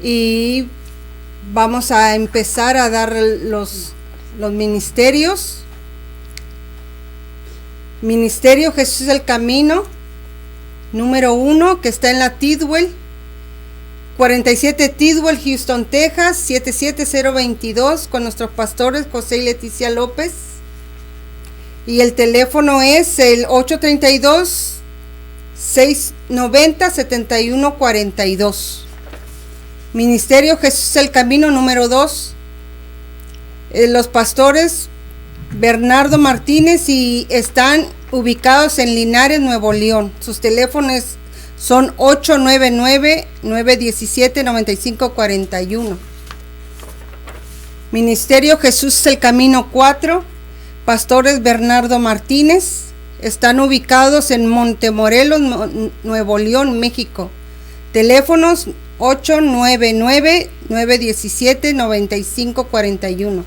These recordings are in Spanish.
y vamos a empezar a dar los ministerios. Ministerio Jesús es el Camino, número 1, que está en la Tidwell, 47 Tidwell, Houston, Texas, 77022, con nuestros pastores José y Leticia López. Y el teléfono es el 832-690-7142. Ministerio Jesús es el Camino, número 2. Los pastores Bernardo Martínez, y están ubicados en Linares, Nuevo León. Sus teléfonos son 899-917-9541. Ministerio Jesús es el Camino 4. Pastores Bernardo Martínez, están ubicados en Montemorelos, Nuevo León, México. Teléfonos 899-917-9541.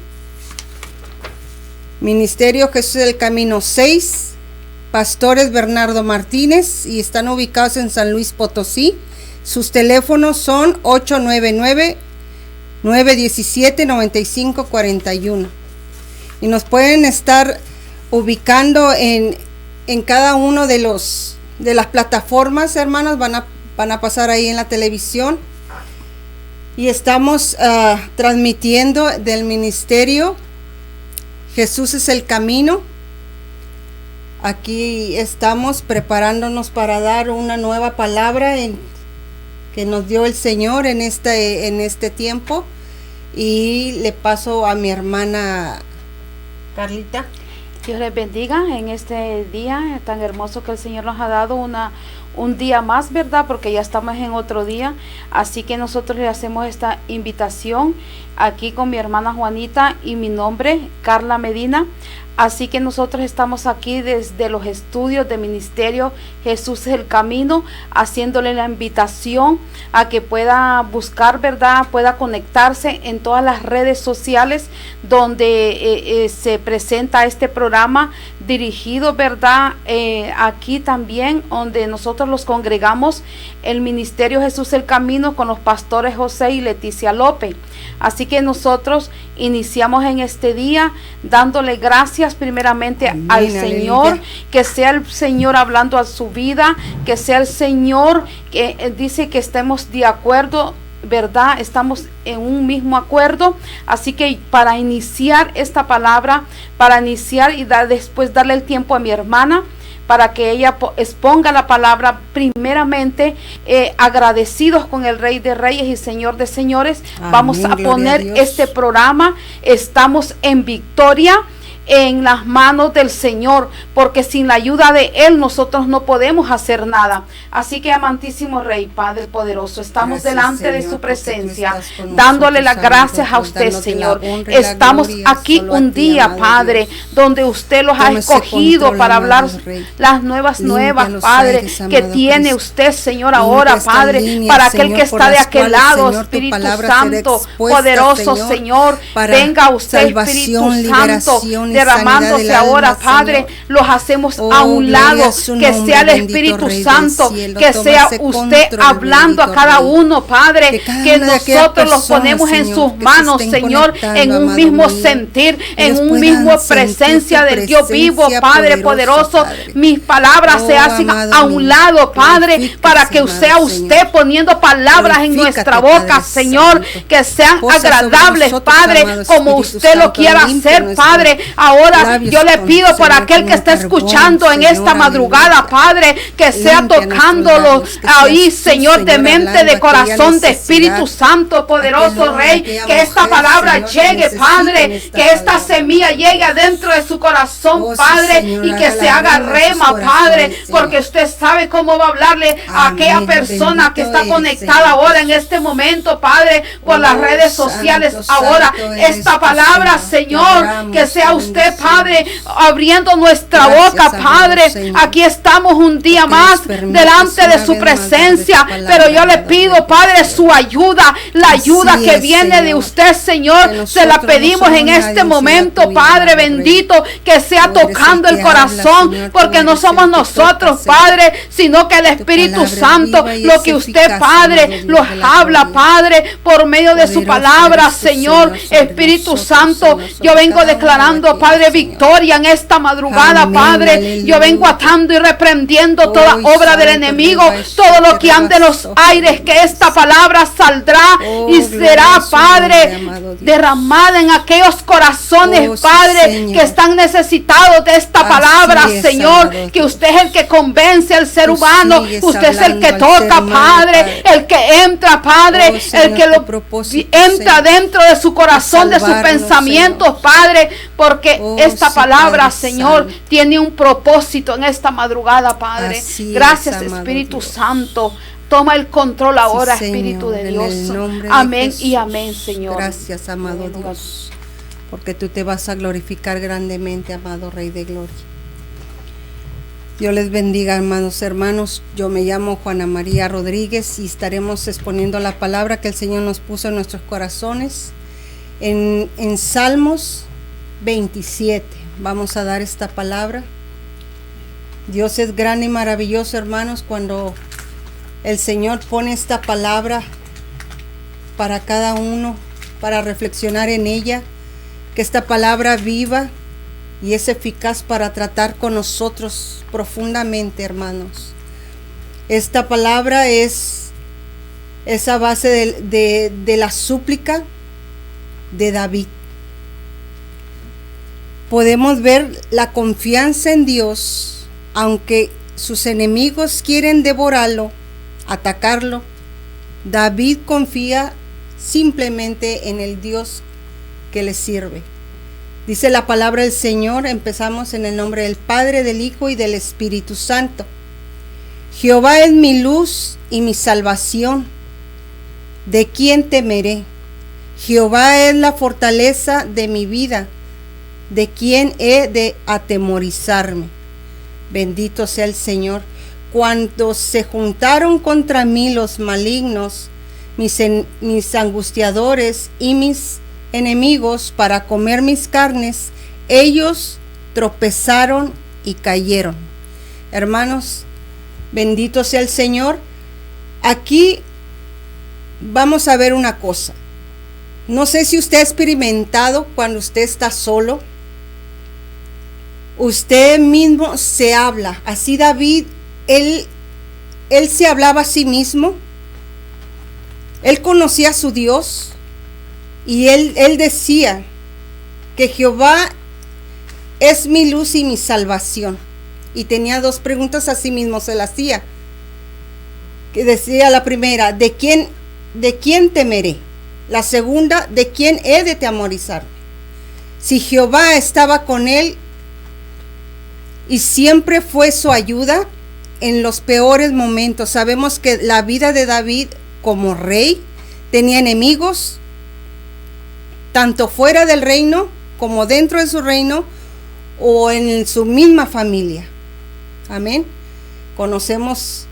Ministerio Jesús del Camino 6, Pastores Bernardo Martínez, y están ubicados en San Luis Potosí. Sus teléfonos son 899-917-9541. Y nos pueden estar ubicando en cada uno de las plataformas, hermanos. Van a pasar ahí en la televisión. Y estamos transmitiendo del ministerio Jesús es el Camino. Aquí estamos preparándonos para dar una nueva palabra que nos dio el Señor en este tiempo. Y le paso a mi hermana Carlita. Dios les bendiga en este día tan hermoso que el Señor nos ha dado, un día más, ¿verdad? Porque ya estamos en otro día. Así que nosotros le hacemos esta invitación aquí con mi hermana Juanita y mi nombre, Carla Medina. Así que nosotros estamos aquí desde los estudios de Ministerio Jesús es el Camino, haciéndole la invitación a que pueda buscar, ¿verdad? Pueda conectarse en todas las redes sociales donde se presenta este programa dirigido, ¿verdad? Aquí también donde nosotros los congregamos, el Ministerio Jesús el Camino, con los pastores José y Leticia López. Así que nosotros iniciamos en este día dándole gracias primeramente al Señor, aleluya. Que sea el Señor hablando a su vida, que sea el Señor que dice que estemos de acuerdo, ¿verdad? Estamos en un mismo acuerdo. Así que para iniciar esta palabra, para iniciar y después darle el tiempo a mi hermana para que ella exponga la palabra, primeramente agradecidos con el Rey de Reyes y Señor de Señores. Amén, vamos a poner este programa, estamos en victoria, en las manos del Señor, porque sin la ayuda de Él nosotros no podemos hacer nada. Así que, amantísimo Rey, Padre poderoso, estamos delante Señor, de su presencia, dándole las gracias a usted, Señor. Estamos aquí un día, Padre, donde usted los ha escogido para hablar las nuevas, Padre, que tiene usted, Señor, ahora, Padre, para aquel que está de aquel lado, Espíritu Santo, poderoso, Señor, venga usted, Espíritu Santo, derramándose ahora, Padre, los hacemos a un lado, que sea el Espíritu Santo, que sea usted hablando a cada uno, Padre, que nosotros los ponemos en sus manos, Señor, en un mismo sentir, en un mismo presencia del Dios vivo, Padre poderoso. Mis palabras se hacen a un lado, Padre, para que sea usted poniendo palabras en nuestra boca, Señor, que sean agradables, Padre, como usted lo quiera hacer, Padre. Ahora yo le pido por aquel que está escuchando en esta madrugada, Padre, que sea tocándolo ahí, Señor, de mente, de corazón, de Espíritu Santo, poderoso Rey, que esta palabra llegue, Padre, que esta semilla llegue adentro de su corazón, Padre, y que se haga rema, Padre, porque usted sabe cómo va a hablarle a aquella persona que está conectada ahora en este momento, Padre, por las redes sociales. Ahora esta palabra, Señor, que sea usted usted, Padre, abriendo nuestra boca, Padre. Aquí estamos un día más delante de su presencia, pero yo le pido, Padre, su ayuda, la ayuda que viene de usted, Señor. Se la pedimos en este momento, Padre bendito, que sea tocando el corazón, porque no somos nosotros, Padre, sino que el Espíritu Santo, lo que usted, Padre, los habla, Padre, por medio de su palabra, Señor. Espíritu Santo, yo vengo declarando, Padre, victoria en esta madrugada, Padre. Yo vengo atando y reprendiendo toda obra del enemigo, todo lo que ande en los aires, que esta palabra saldrá y será, Padre, derramada en aquellos corazones, Padre, que están necesitados de esta palabra, Señor. Que usted es el que convence al ser humano, usted es el que toca, Padre, el que entra, Padre, el que lo entra dentro de su corazón, de sus pensamientos, Padre, porque esta palabra, Señor, tiene un propósito en esta madrugada, Padre. Gracias, Espíritu Santo. Toma el control ahora, Espíritu de Dios. Amén y amén, Señor. Gracias, amado Dios, porque tú te vas a glorificar grandemente, amado Rey de Gloria. Dios les bendiga, hermanos. Yo me llamo Juana María Rodríguez y estaremos exponiendo la palabra que el Señor nos puso en nuestros corazones en Salmos 27. Vamos a dar esta palabra. Dios es grande y maravilloso, hermanos, cuando el Señor pone esta palabra para cada uno, para reflexionar en ella, que esta palabra viva y es eficaz para tratar con nosotros profundamente, hermanos. Esta palabra es esa base de la súplica de David. Podemos ver la confianza en Dios, aunque sus enemigos quieren devorarlo, atacarlo. David confía simplemente en el Dios que le sirve. Dice la palabra del Señor, empezamos en el nombre del Padre, del Hijo y del Espíritu Santo. Jehová es mi luz y mi salvación. ¿De quién temeré? Jehová es la fortaleza de mi vida. ¿De quién he de atemorizarme? Bendito sea el Señor. Cuando se juntaron contra mí los malignos, mis angustiadores y mis enemigos para comer mis carnes, ellos tropezaron y cayeron. Hermanos, bendito sea el Señor. Aquí vamos a ver una cosa. No sé si usted ha experimentado cuando usted está solo. Usted mismo se habla. Así David, él se hablaba a sí mismo. Él conocía a su Dios. Y él decía que Jehová es mi luz y mi salvación. Y tenía dos preguntas a sí mismo, se las hacía. Que decía la primera, ¿de quién temeré? La segunda, ¿de quién he de atemorizarme? Si Jehová estaba con él y siempre fue su ayuda en los peores momentos. Sabemos que la vida de David como rey tenía enemigos, tanto fuera del reino como dentro de su reino o en su misma familia. Amén. Conocemos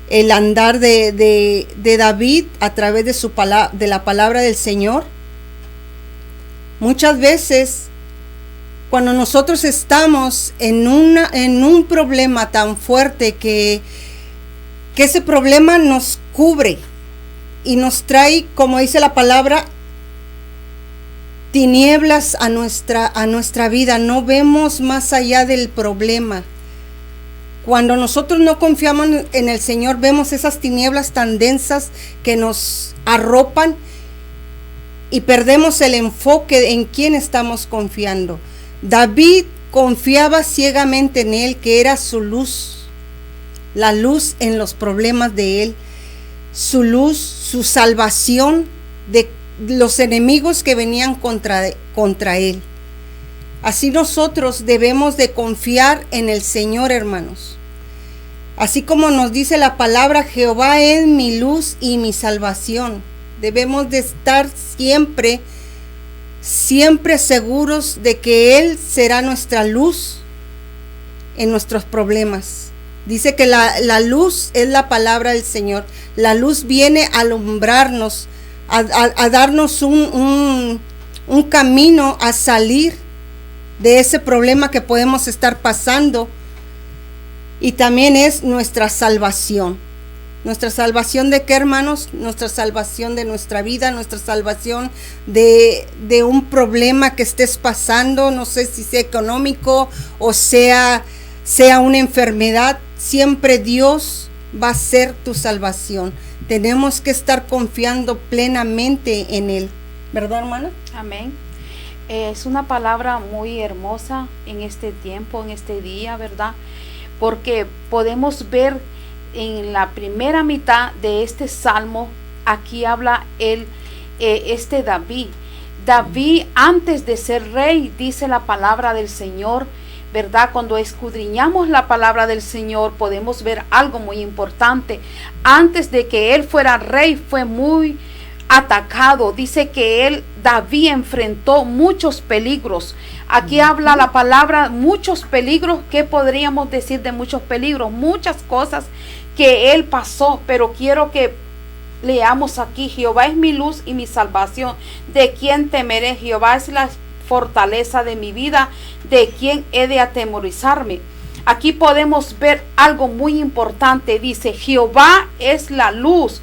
el andar de David a través de la palabra del Señor. Muchas veces cuando nosotros estamos en un problema tan fuerte que ese problema nos cubre y nos trae, como dice la palabra, tinieblas a nuestra vida, no vemos más allá del problema. Cuando nosotros no confiamos en el Señor, vemos esas tinieblas tan densas que nos arropan y perdemos el enfoque en quién estamos confiando. David confiaba ciegamente en él, que era su luz, la luz en los problemas de él, su luz, su salvación de los enemigos que venían contra él. Así nosotros debemos de confiar en el Señor, hermanos. Así como nos dice la palabra, Jehová es mi luz y mi salvación. Debemos de estar siempre siempre seguros de que Él será nuestra luz en nuestros problemas. Dice que la luz es la palabra del Señor. La luz viene a alumbrarnos, a darnos un camino a salir de ese problema que podemos estar pasando. Y también es nuestra salvación. ¿Nuestra salvación de qué, hermanos? Nuestra salvación de nuestra vida, nuestra salvación de un problema que estés pasando, no sé si sea económico o sea una enfermedad. Siempre Dios va a ser tu salvación. Tenemos que estar confiando plenamente en Él. ¿Verdad, hermana? Amén. Es una palabra muy hermosa en este tiempo, en este día, ¿verdad? Porque podemos ver en la primera mitad de este salmo, aquí habla David. David, antes de ser rey, dice la palabra del Señor, ¿verdad? Cuando escudriñamos la palabra del Señor, podemos ver algo muy importante. Antes de que él fuera rey, fue muy atacado. Dice que David enfrentó muchos peligros. Aquí habla la palabra muchos peligros. ¿Qué podríamos decir de muchos peligros? Muchas cosas que él pasó, pero quiero que leamos aquí: Jehová es mi luz y mi salvación, ¿de quién temeré? Jehová es la fortaleza de mi vida, ¿de quién he de atemorizarme? Aquí podemos ver algo muy importante. Dice, Jehová es la luz.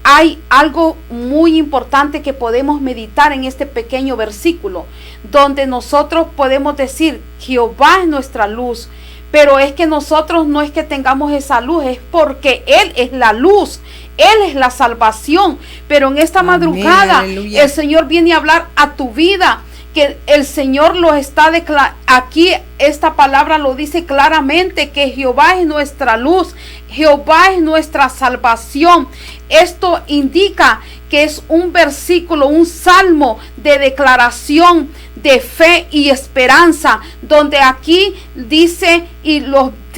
Hay algo muy importante que podemos meditar en este pequeño versículo, donde nosotros podemos decir, Jehová es nuestra luz. Pero es que nosotros no es que tengamos esa luz, es porque Él es la luz, Él es la salvación. Pero en esta madrugada, aleluya, el Señor viene a hablar a tu vida, que el Señor lo está declarando. Aquí esta palabra lo dice claramente, que Jehová es nuestra luz, Jehová es nuestra salvación. Esto indica que es un versículo, un salmo de declaración de fe y esperanza, donde aquí dice y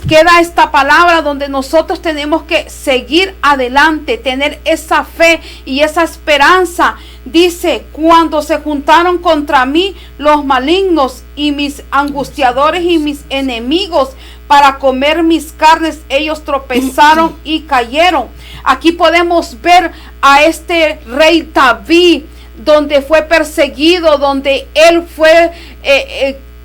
queda esta palabra donde nosotros tenemos que seguir adelante, tener esa fe y esa esperanza. Dice, cuando se juntaron contra mí los malignos y mis angustiadores y mis enemigos para comer mis carnes, ellos tropezaron y cayeron. Aquí podemos ver a este rey David, donde fue perseguido, donde él fue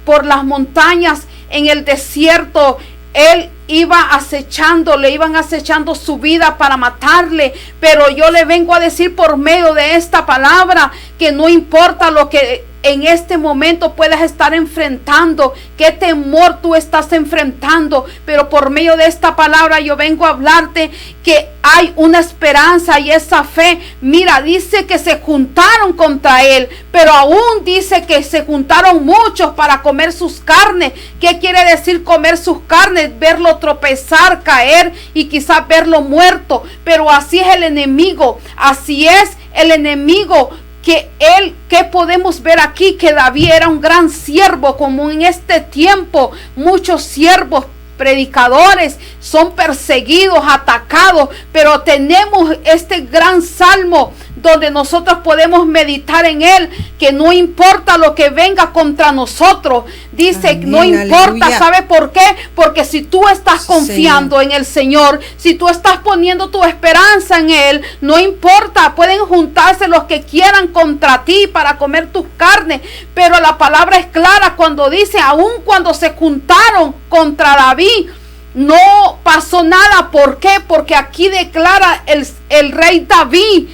por las montañas, en el desierto. Él iba acechando, le iban acechando su vida para matarle, pero yo le vengo a decir por medio de esta palabra que no importa lo que en este momento puedas estar enfrentando, qué temor tú estás enfrentando, pero por medio de esta palabra yo vengo a hablarte que hay una esperanza y esa fe. Mira, dice que se juntaron contra él, pero aún dice que se juntaron muchos para comer sus carnes. ¿Qué quiere decir comer sus carnes? Verlo tropezar, caer y quizás verlo muerto. Pero así es el enemigo, así es el enemigo. Que podemos ver aquí, que David era un gran siervo, como en este tiempo muchos siervos predicadores son perseguidos, atacados, pero tenemos este gran salmo donde nosotros podemos meditar en él, que no importa lo que venga contra nosotros, dice, amén, no importa, aleluya. ¿Sabe por qué? Porque si tú estás confiando en el Señor, si tú estás poniendo tu esperanza en él, no importa, pueden juntarse los que quieran contra ti para comer tus carnes, pero la palabra es clara cuando dice, aun cuando se juntaron contra David, no pasó nada. ¿Por qué? Porque aquí declara el rey David,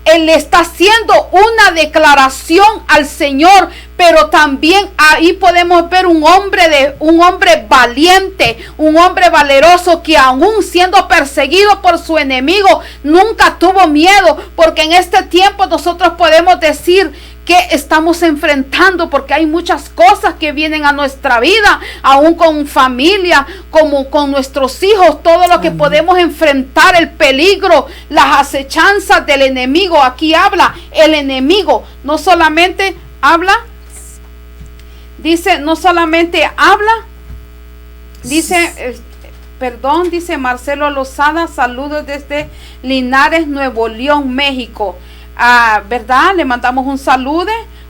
él está haciendo una declaración al Señor, pero también ahí podemos ver un hombre valiente, un hombre valeroso, que aún siendo perseguido por su enemigo, nunca tuvo miedo, porque en este tiempo nosotros podemos decir que estamos enfrentando, porque hay muchas cosas que vienen a nuestra vida, aún con familia, como con nuestros hijos, todo lo que podemos enfrentar, el peligro, las acechanzas del enemigo. Aquí habla el enemigo, no solamente habla, dice, no solamente habla, dice, dice Marcelo Lozada, saludos desde Linares, Nuevo León, México. ¿Verdad? Le mandamos un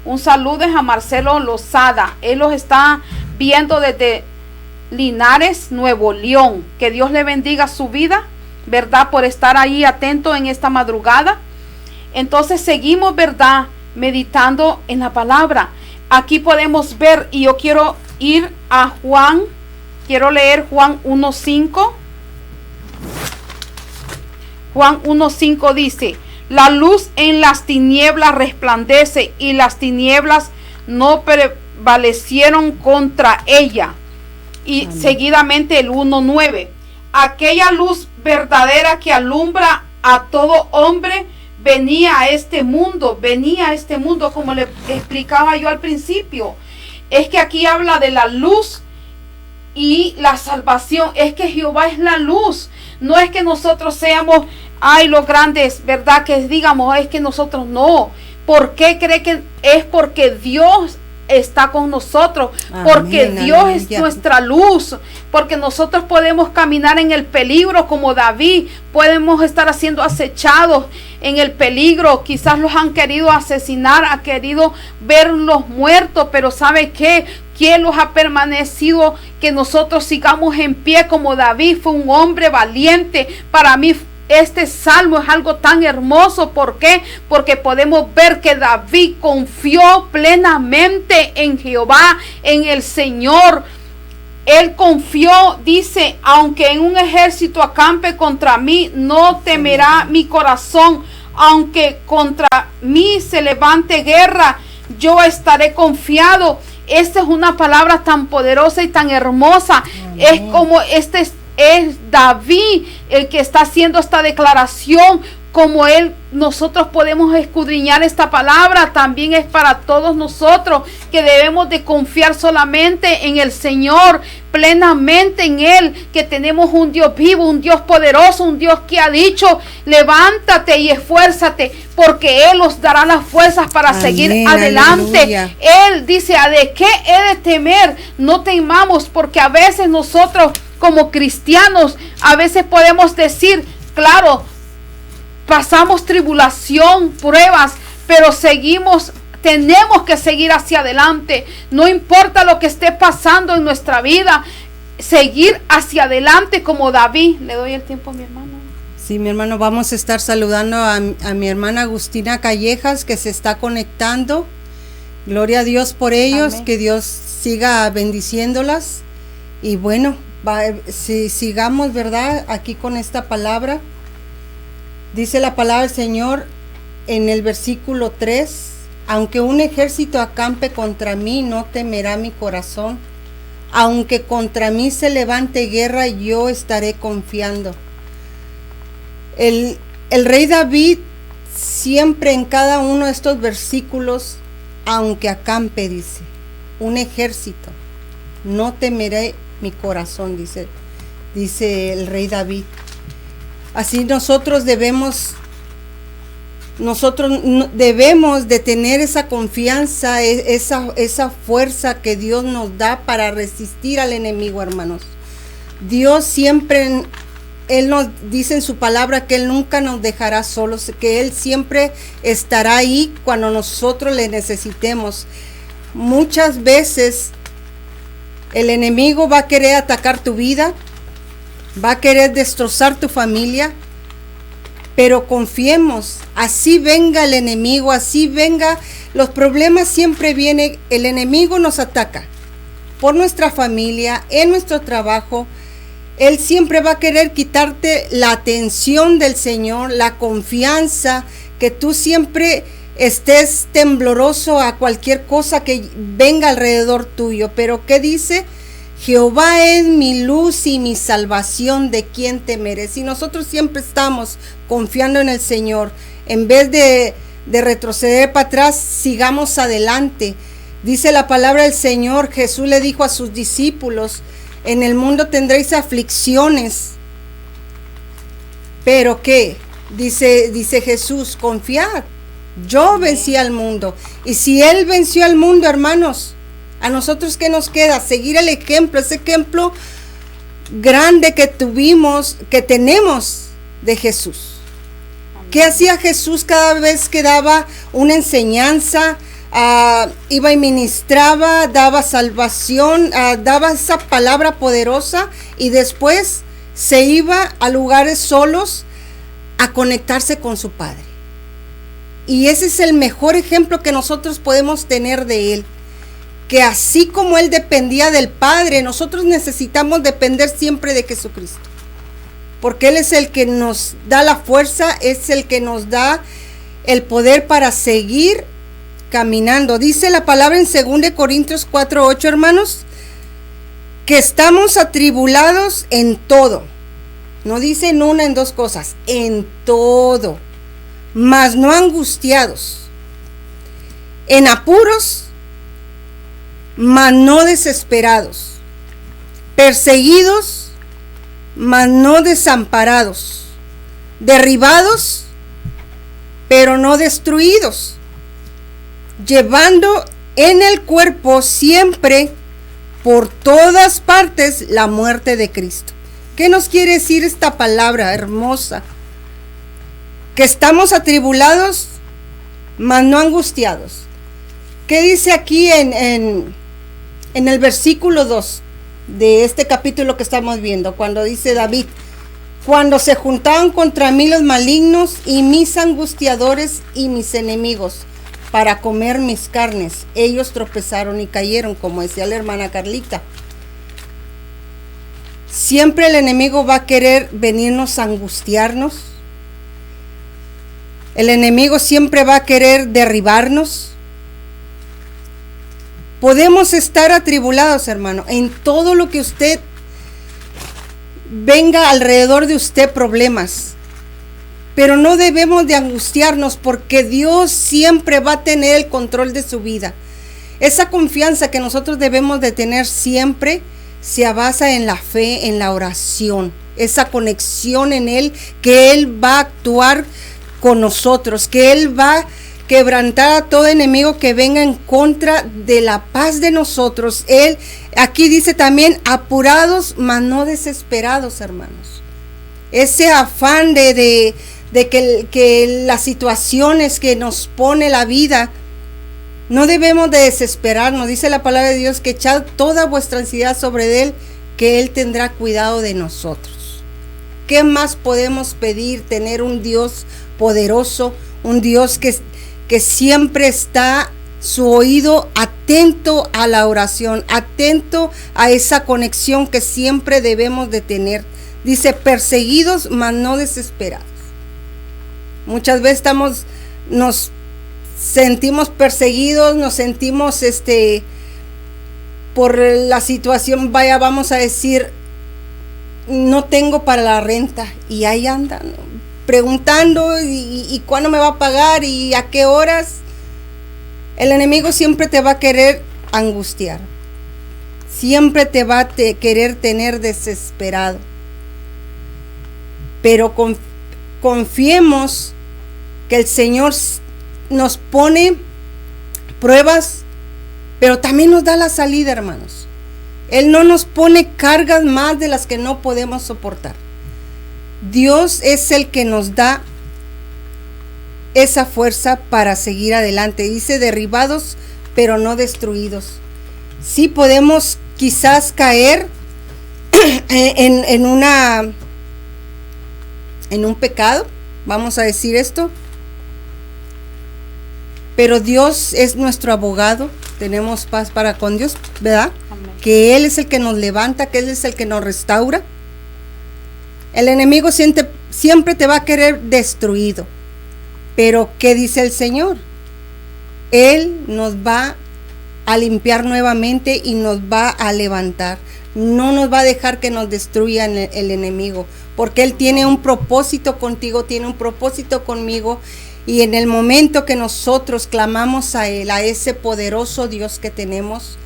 Un saludo a Marcelo Lozada. Él los está viendo desde Linares, Nuevo León. Que Dios le bendiga su vida, ¿verdad? Por estar ahí atento en esta madrugada. Entonces seguimos, ¿verdad? Meditando en la palabra. Aquí podemos ver, y yo quiero ir a Juan. Quiero leer Juan 1:5. Juan 1:5 dice: la luz en las tinieblas resplandece, y las tinieblas no prevalecieron contra ella. Y amén. Seguidamente el 1:9: aquella luz verdadera que alumbra a todo hombre venía a este mundo, como le explicaba yo al principio. Es que aquí habla de la luz y la salvación. Es que Jehová es la luz. No es que nosotros seamos, los grandes, ¿verdad? Que digamos, es que nosotros no. ¿Por qué cree que es? Porque Dios está con nosotros, porque amén, Dios amén, es nuestra luz, porque nosotros podemos caminar en el peligro como David, podemos estar siendo acechados en el peligro, quizás los han querido asesinar, ha querido verlos muertos, pero ¿sabe qué? ¿Quién los ha permanecido? Que nosotros sigamos en pie como David, fue un hombre valiente. Para mí este salmo es algo tan hermoso. ¿Por qué? Porque podemos ver que David confió plenamente en Jehová, en el Señor. Él confió, dice: aunque en un ejército acampe contra mí, no temerá mi corazón. Aunque contra mí se levante guerra, yo estaré confiado. Esta es una palabra tan poderosa y tan hermosa. Amén. Es como es David el que está haciendo esta declaración. Como nosotros podemos escudriñar esta palabra, también es para todos nosotros, que debemos de confiar solamente en el Señor, plenamente en Él, que tenemos un Dios vivo, un Dios poderoso, un Dios que ha dicho: levántate y esfuérzate, porque Él os dará las fuerzas para amén, seguir adelante. Aleluya. Él dice: ¿a de qué he de temer? No temamos, porque a veces nosotros como cristianos, a veces podemos decir, claro, pasamos tribulación, pruebas, pero tenemos que seguir hacia adelante. No importa lo que esté pasando en nuestra vida, seguir hacia adelante como David. Le doy el tiempo a mi hermano. Sí, mi hermano, vamos a estar saludando a mi hermana Agustina Callejas, que se está conectando. Gloria a Dios por ellos, amén. Que Dios siga bendiciéndolas. Y bueno, sigamos, ¿verdad? Aquí con esta palabra. Dice la palabra del Señor en el versículo 3: aunque un ejército acampe contra mí, no temerá mi corazón. Aunque contra mí se levante guerra, yo estaré confiando. El rey David siempre en cada uno de estos versículos, aunque acampe, dice, un ejército, no temeré mi corazón, dice el rey David. Así nosotros debemos de tener esa confianza, esa fuerza que Dios nos da para resistir al enemigo, hermanos. Dios siempre, Él nos dice en su palabra que Él nunca nos dejará solos, que Él siempre estará ahí cuando nosotros le necesitemos. Muchas veces el enemigo va a querer atacar tu vida, va a querer destrozar tu familia, pero confiemos. Así venga el enemigo, así venga los problemas, siempre viene, el enemigo nos ataca por nuestra familia, en nuestro trabajo. Él siempre va a querer quitarte la atención del Señor, la confianza, que tú siempre estés tembloroso a cualquier cosa que venga alrededor tuyo. Pero ¿qué dice? Jehová es mi luz y mi salvación, ¿de quién temeré? Si nosotros siempre estamos confiando en el Señor, en vez de retroceder para atrás, sigamos adelante. Dice la palabra del Señor, Jesús le dijo a sus discípulos: en el mundo tendréis aflicciones. ¿Pero qué? Dice Jesús: confiad, yo vencí al mundo. Y si Él venció al mundo, hermanos, a nosotros ¿qué nos queda? Seguir el ejemplo, ese ejemplo grande que tenemos de Jesús. ¿Qué hacía Jesús cada vez que daba una enseñanza? iba y ministraba, daba salvación, daba esa palabra poderosa y después se iba a lugares solos a conectarse con su Padre. Y ese es el mejor ejemplo que nosotros podemos tener de él. Que así como él dependía del Padre, nosotros necesitamos depender siempre de Jesucristo. Porque él es el que nos da la fuerza, es el que nos da el poder para seguir caminando. Dice la palabra en 2 Corintios 4:8, hermanos, que estamos atribulados en todo. No dice en una, en dos cosas, en todo. Mas no angustiados. En apuros, mas no desesperados. Perseguidos, mas no desamparados. Derribados, pero no destruidos. Llevando en el cuerpo siempre por todas partes la muerte de Cristo. ¿Qué nos quiere decir esta palabra hermosa? Que estamos atribulados, mas no angustiados. ¿Qué dice aquí en el versículo 2 de este capítulo que estamos viendo? Cuando dice David, cuando se juntaban contra mí los malignos y mis angustiadores y mis enemigos para comer mis carnes, ellos tropezaron y cayeron, como decía la hermana Carlita. Siempre el enemigo va a querer venirnos a angustiarnos. El enemigo siempre va a querer derribarnos. Podemos estar atribulados, hermano, en todo lo que usted venga alrededor de usted problemas. Pero no debemos de angustiarnos porque Dios siempre va a tener el control de su vida. Esa confianza que nosotros debemos de tener siempre se basa en la fe, en la oración. Esa conexión en Él, que Él va a actuar con nosotros, que Él va a quebrantar a todo enemigo que venga en contra de la paz de nosotros. Él, aquí dice también, apurados, mas no desesperados, hermanos. Ese afán de que las situaciones que nos pone la vida, no debemos de desesperarnos. Dice la palabra de Dios que echad toda vuestra ansiedad sobre Él, que Él tendrá cuidado de nosotros. ¿Qué más podemos pedir? Tener un Dios poderoso, un Dios que siempre está su oído atento a la oración, atento a esa conexión que siempre debemos de tener. Dice, perseguidos, mas no desesperados. Muchas veces nos sentimos perseguidos, nos sentimos por la situación, vamos a decir, no tengo para la renta, y ahí andan preguntando y cuándo me va a pagar y a qué horas. El enemigo siempre te va a querer angustiar, siempre te va a querer tener desesperado, pero confiemos que el Señor nos pone pruebas, pero también nos da la salida, hermanos. Él no nos pone cargas más de las que no podemos soportar. Dios es el que nos da esa fuerza para seguir adelante. Dice, derribados, pero no destruidos. Sí podemos quizás caer en un pecado, vamos a decir esto, pero Dios es nuestro abogado. Tenemos paz para con Dios, ¿verdad? Amén. Que Él es el que nos levanta, que Él es el que nos restaura. El enemigo siempre te va a querer destruido, pero ¿qué dice el Señor? Él nos va a limpiar nuevamente y nos va a levantar. No nos va a dejar que nos destruya el enemigo, porque Él tiene un propósito contigo, tiene un propósito conmigo. Y en el momento que nosotros clamamos a Él, a ese poderoso Dios que tenemos,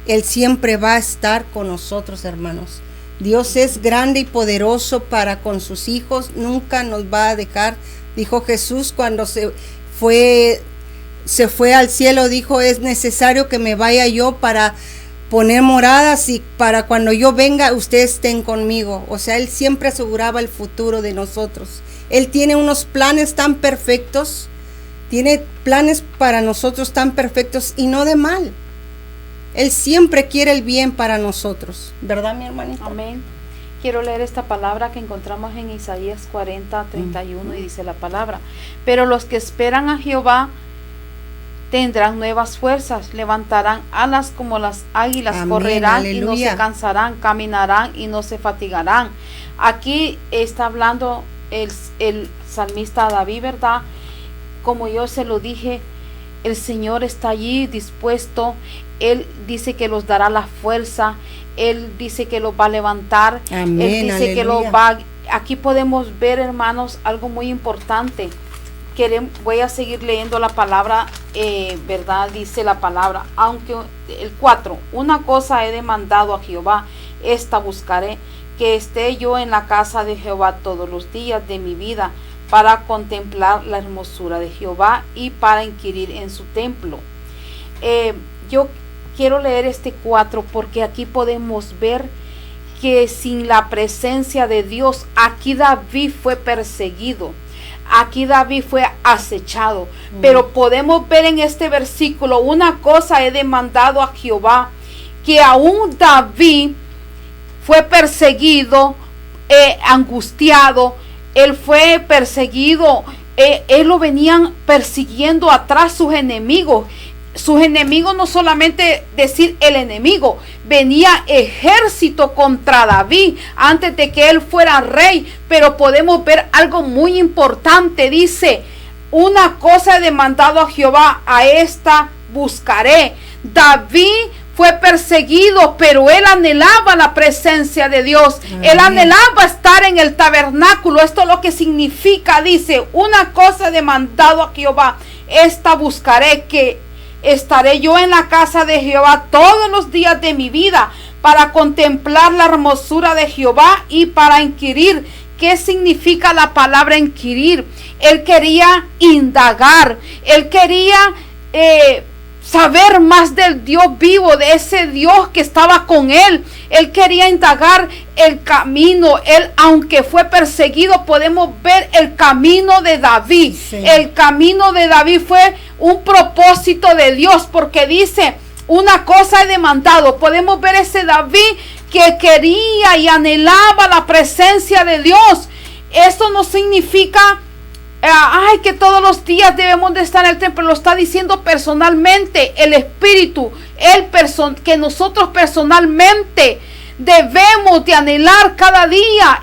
Él siempre va a estar con nosotros, hermanos. Dios es grande y poderoso para con sus hijos, nunca nos va a dejar. Dijo Jesús cuando se fue al cielo, dijo, es necesario que me vaya yo para poner moradas y para cuando yo venga ustedes estén conmigo. O sea, Él siempre aseguraba el futuro de nosotros. Él tiene unos planes tan perfectos, tiene planes para nosotros tan perfectos y no de mal. Él siempre quiere el bien para nosotros, ¿verdad, mi hermanita? Amén. Quiero leer esta palabra que encontramos en Isaías 40:31 y dice la palabra: pero los que esperan a Jehová tendrán nuevas fuerzas, levantarán alas como las águilas, amén, correrán, aleluya, y no se cansarán, caminarán y no se fatigarán. Aquí está hablando el salmista David, ¿verdad? Como yo se lo dije, el Señor está allí dispuesto. Él dice que los dará la fuerza. Él dice que los va a levantar. Amén, Él dice, aleluya, que los va. Aquí podemos ver, hermanos, algo muy importante. Voy a seguir leyendo la palabra, ¿verdad? Dice la palabra, aunque el 4, una cosa he demandado a Jehová, esta buscaré, que esté yo en la casa de Jehová todos los días de mi vida, para contemplar la hermosura de Jehová y para inquirir en su templo. Yo quiero leer este 4 porque aquí podemos ver que sin la presencia de Dios, aquí David fue perseguido. Aquí David fue acechado, pero podemos ver en este versículo, una cosa he demandado a Jehová, que aún David fue perseguido, angustiado, él fue perseguido, él lo venían persiguiendo atrás sus enemigos. Sus enemigos, no solamente decir el enemigo, venía ejército contra David antes de que él fuera rey. Pero podemos ver algo muy importante. Dice, una cosa he demandado a Jehová, a esta buscaré. David fue perseguido, pero él anhelaba la presencia de Dios. Amén. Él anhelaba estar en el tabernáculo. Esto es lo que significa, dice, una cosa he demandado a Jehová, esta buscaré, que estaré yo en la casa de Jehová todos los días de mi vida, para contemplar la hermosura de Jehová y para inquirir. ¿Qué significa la palabra inquirir? Él quería indagar, él quería saber más del Dios vivo, de ese Dios que estaba con él. Él quería indagar el camino. Él, aunque fue perseguido, podemos ver el camino de David. Sí. El camino de David fue un propósito de Dios, porque dice, una cosa he demandado. Podemos ver ese David que quería y anhelaba la presencia de Dios. Eso no significa que todos los días debemos de estar en el templo. Lo está diciendo personalmente el Espíritu, que nosotros personalmente debemos de anhelar cada día,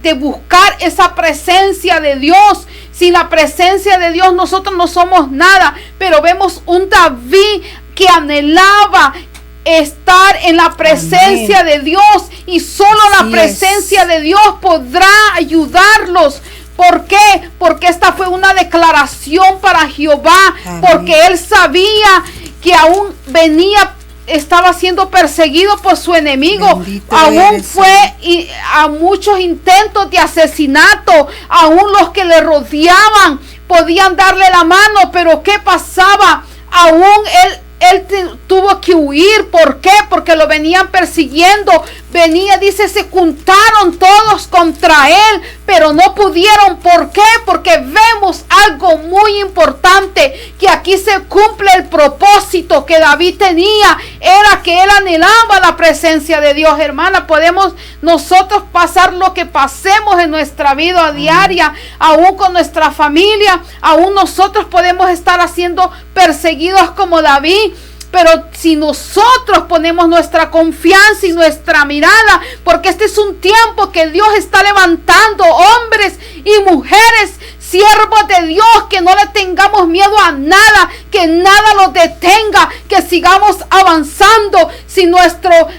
de buscar esa presencia de Dios. Sin la presencia de Dios nosotros no somos nada. Pero vemos un David que anhelaba estar en la presencia, amén, de Dios, y solo la presencia de Dios podrá ayudarlos. ¿Por qué? Porque esta fue una declaración para Jehová, amén, porque él sabía que aún estaba siendo perseguido por su enemigo. Bendito aún fue a muchos intentos de asesinato. Aún los que le rodeaban podían darle la mano, pero ¿qué pasaba? Aún él tuvo que huir. ¿Por qué? Porque lo venían persiguiendo. Dice, se juntaron todos contra él, pero no pudieron. ¿Por qué? Porque vemos algo muy importante, que aquí se cumple el propósito que David tenía. Era que él anhelaba la presencia de Dios. Hermana, podemos nosotros pasar lo que pasemos en nuestra vida diaria, aún con nuestra familia, aún nosotros podemos estar siendo perseguidos como David. Pero si nosotros ponemos nuestra confianza y nuestra mirada, porque este es un tiempo que Dios está levantando hombres y mujeres, siervos de Dios, que no le tengamos miedo a nada, que nada los detenga, que sigamos avanzando. Si nuestra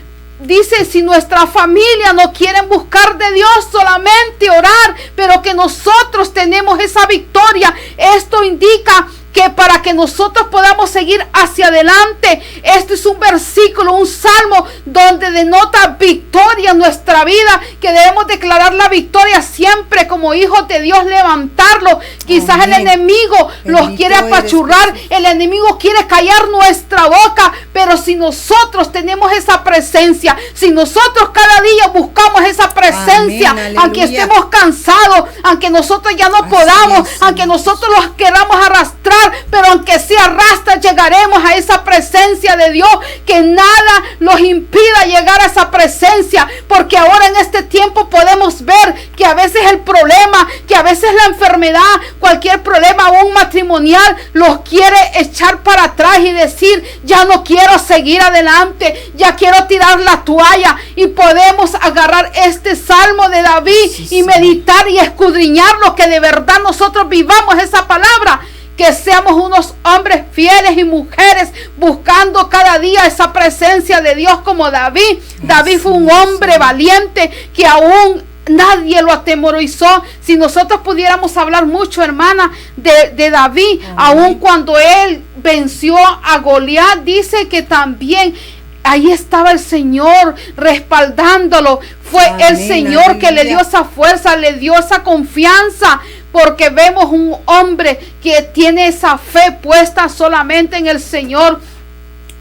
familia no quiere buscar de Dios, solamente orar, pero que nosotros tenemos esa victoria. Esto indica que para que nosotros podamos seguir hacia adelante, este es un versículo, un salmo donde denota victoria en nuestra vida, que debemos declarar la victoria siempre como hijos de Dios, levantarlo. Quizás amén, el enemigo los quiere apachurrar, el enemigo quiere callar nuestra boca, pero si nosotros tenemos esa presencia, si nosotros cada día buscamos esa presencia, amén, aunque estemos cansados, aunque nosotros ya no podamos, aunque nosotros los queramos arrastrar, llegaremos a esa presencia de Dios, que nada nos impida llegar a esa presencia, porque ahora en este tiempo podemos ver que a veces el problema, que a veces la enfermedad, cualquier problema aún matrimonial, los quiere echar para atrás y decir, ya no quiero seguir adelante, ya quiero tirar la toalla. Y podemos agarrar este salmo de David y meditar y escudriñar lo que de verdad nosotros vivamos esa palabra, que seamos unos hombres fieles y mujeres buscando cada día esa presencia de Dios como David. David fue un hombre valiente que aún nadie lo atemorizó. Si nosotros pudiéramos hablar mucho, hermana, de David, aún cuando él venció a Goliat, dice que también ahí estaba el Señor respaldándolo. Fue el Señor que le dio esa fuerza, le dio esa confianza, porque vemos un hombre que tiene esa fe puesta solamente en el Señor,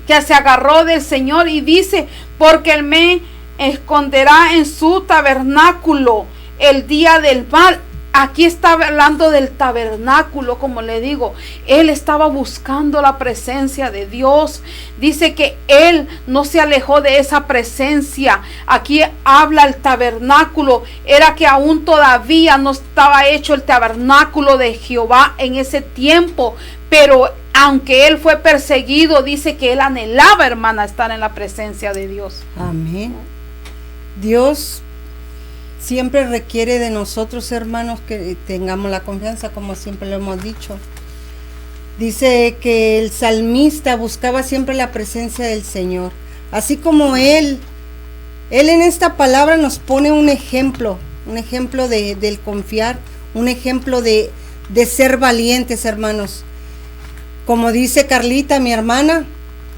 que se agarró del Señor y dice, porque Él me esconderá en su tabernáculo el día del mal. Aquí está hablando del tabernáculo, como le digo. Él estaba buscando la presencia de Dios. Dice que él no se alejó de esa presencia. Aquí habla el tabernáculo. Era que aún todavía no estaba hecho el tabernáculo de Jehová en ese tiempo. Pero aunque él fue perseguido, dice que él anhelaba, hermana, estar en la presencia de Dios. Amén. Dios siempre requiere de nosotros, hermanos, que tengamos la confianza, como siempre lo hemos dicho. Dice que el salmista buscaba siempre la presencia del Señor. Así como Él en esta palabra nos pone un ejemplo del confiar, un ejemplo de ser valientes, hermanos. Como dice Carlita, mi hermana,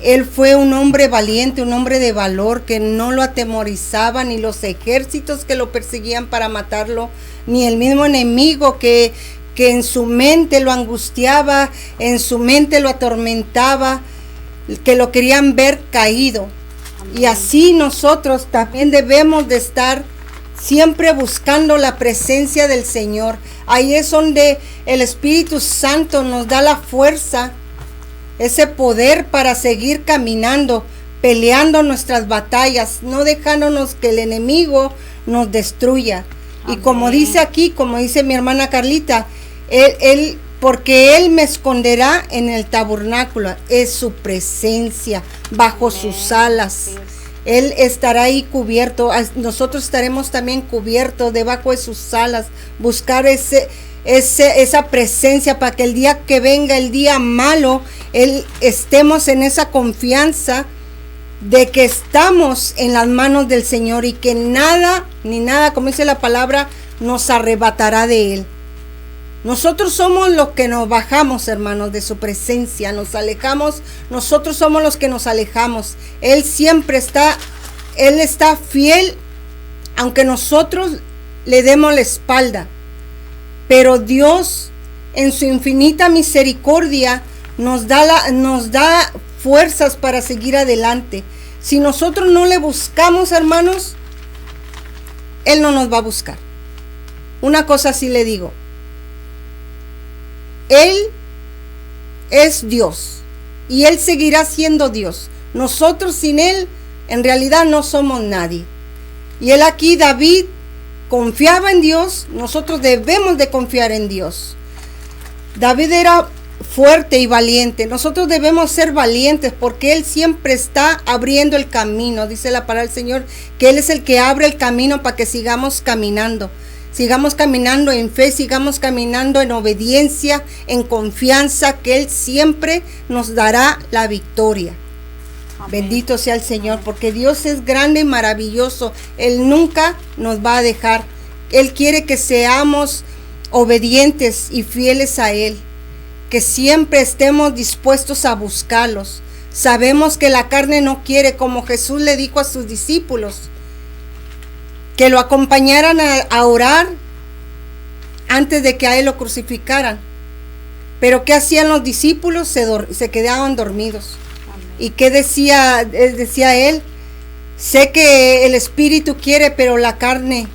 él fue un hombre valiente, un hombre de valor, que no lo atemorizaba ni los ejércitos que lo perseguían para matarlo, ni el mismo enemigo que en su mente lo angustiaba, en su mente lo atormentaba, que lo querían ver caído. Amén. Y así nosotros también debemos de estar siempre buscando la presencia del Señor. Ahí es donde el Espíritu Santo nos da la fuerza, ese poder para seguir caminando, peleando nuestras batallas, no dejándonos que el enemigo nos destruya. Amén. Y como dice aquí, como dice mi hermana Carlita, porque Él me esconderá en el tabernáculo, es su presencia, bajo Amén. Sus alas. Él estará ahí cubierto, nosotros estaremos también cubiertos debajo de sus alas, buscar esa presencia para que el día que venga, el día malo, estemos en esa confianza de que estamos en las manos del Señor y que nada, ni nada, como dice la palabra, nos arrebatará de Él. Nosotros somos los que nos bajamos, hermanos, de su presencia, nos alejamos, nosotros somos los que nos alejamos. Él siempre está fiel, aunque nosotros le demos la espalda. Pero Dios, en su infinita misericordia, nos da fuerzas para seguir adelante. Si nosotros no le buscamos, hermanos, Él no nos va a buscar. Una cosa sí le digo. Él es Dios y Él seguirá siendo Dios. Nosotros sin Él en realidad no somos nadie. Y Él aquí, David, confiaba en Dios. Nosotros debemos de confiar en Dios. David era fuerte y valiente. Nosotros debemos ser valientes porque Él siempre está abriendo el camino. Dice la palabra del Señor que Él es el que abre el camino para que sigamos caminando. Sigamos caminando en fe, sigamos caminando en obediencia, en confianza, que Él siempre nos dará la victoria. Amén. Bendito sea el Señor, porque Dios es grande y maravilloso. Él nunca nos va a dejar. Él quiere que seamos obedientes y fieles a Él, que siempre estemos dispuestos a buscarlos. Sabemos que la carne no quiere, como Jesús le dijo a sus discípulos, que lo acompañaran a orar antes de que a Él lo crucificaran. Pero ¿qué hacían los discípulos? Se quedaban dormidos. Amén. ¿Y qué decía Él? Sé que el espíritu quiere, pero la carne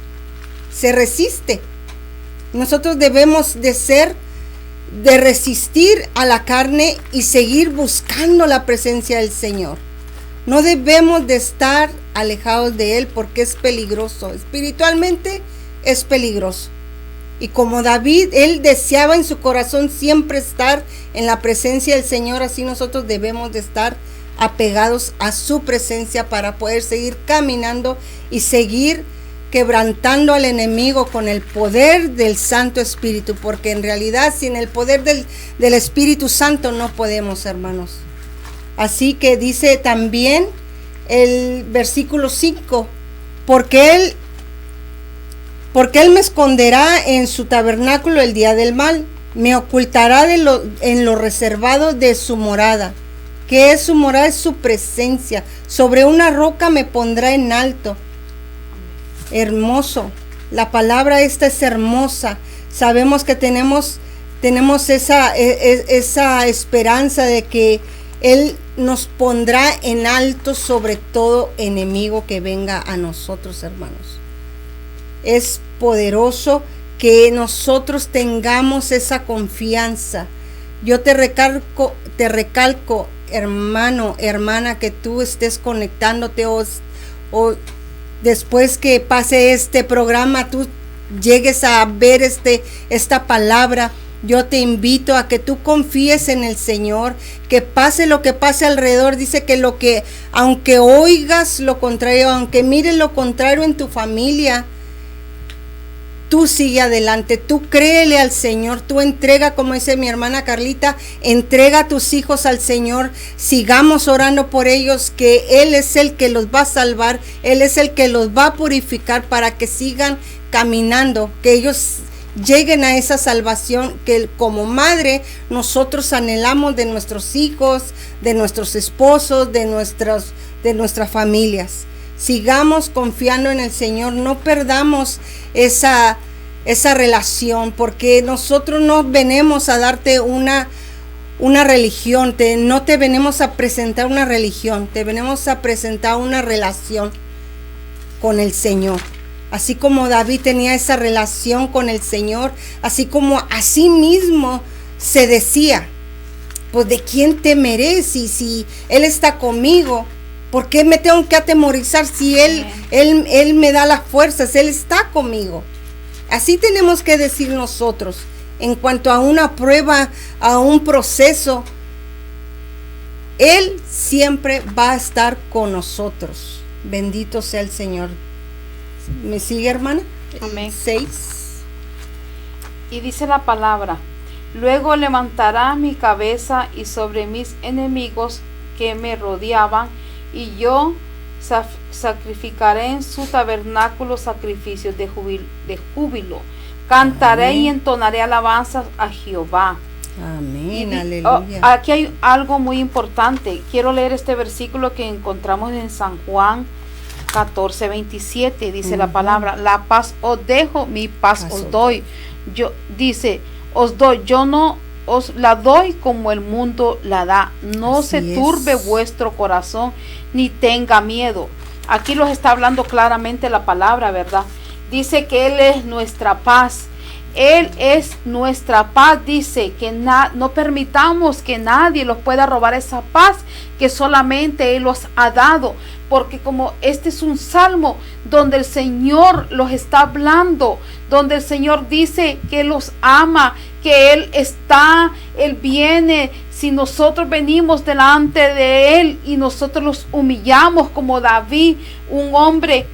se resiste. Nosotros debemos de ser de resistir a la carne y seguir buscando la presencia del Señor. No debemos de estar alejados de Él porque es peligroso. Espiritualmente es peligroso. Y como David, él deseaba en su corazón siempre estar en la presencia del Señor, así nosotros debemos de estar apegados a su presencia para poder seguir caminando y seguir quebrantando al enemigo con el poder del Santo Espíritu, porque en realidad sin el poder del Espíritu Santo no podemos, hermanos. Así que dice también el versículo 5, porque él me esconderá en su tabernáculo el día del mal, me ocultará en lo reservado de su morada. ¿Qué es su morada? Es su presencia. Sobre una roca me pondrá en alto. Hermoso. La palabra esta es hermosa. Sabemos que tenemos esa esperanza de que Él nos pondrá en alto sobre todo enemigo que venga a nosotros, hermanos. Es poderoso que nosotros tengamos esa confianza. Yo te recalco, hermano, hermana, que tú estés conectándote o después que pase este programa, tú llegues a ver esta palabra. Yo te invito a que tú confíes en el Señor, que pase lo que pase alrededor. Dice que aunque oigas lo contrario, aunque mires lo contrario en tu familia, tú sigue adelante, tú créele al Señor, tú entrega, como dice mi hermana Carlita, entrega a tus hijos al Señor, sigamos orando por ellos, que Él es el que los va a salvar, Él es el que los va a purificar para que sigan caminando, que ellos lleguen a esa salvación que como madre nosotros anhelamos de nuestros hijos, de nuestros esposos, de nuestras familias. Sigamos confiando en el Señor, no perdamos esa relación, porque nosotros no venimos a darte una religión, no te venimos a presentar una religión, te venimos a presentar una relación con el Señor. Así como David tenía esa relación con el Señor, así como a sí mismo se decía, pues ¿de quién temeré si Él está conmigo? ¿Por qué me tengo que atemorizar si Él me da las fuerzas? Él está conmigo. Así tenemos que decir nosotros. En cuanto a una prueba, a un proceso, Él siempre va a estar con nosotros. Bendito sea el Señor. ¿Me sigue, hermana? Amén. 6. Y dice la palabra: luego levantará mi cabeza y sobre mis enemigos que me rodeaban, y yo sacrificaré en su tabernáculo sacrificios de júbilo. Cantaré Amén. Y entonaré alabanzas a Jehová. Amén, aleluya. Aquí hay algo muy importante. Quiero leer este versículo que encontramos en San Juan 14:27. Dice la palabra: la paz os dejo, mi paz os doy. Os doy, yo no os la doy como el mundo la da. No Así se turbe vuestro corazón, ni tenga miedo. Aquí los está hablando claramente la palabra, ¿verdad? Dice que Él es nuestra paz. Él es nuestra paz. Dice que no permitamos que nadie los pueda robar esa paz que solamente Él los ha dado. Porque como este es un salmo donde el Señor los está hablando, donde el Señor dice que los ama, que Él viene. Si nosotros venimos delante de Él y nosotros los humillamos como David, un hombre,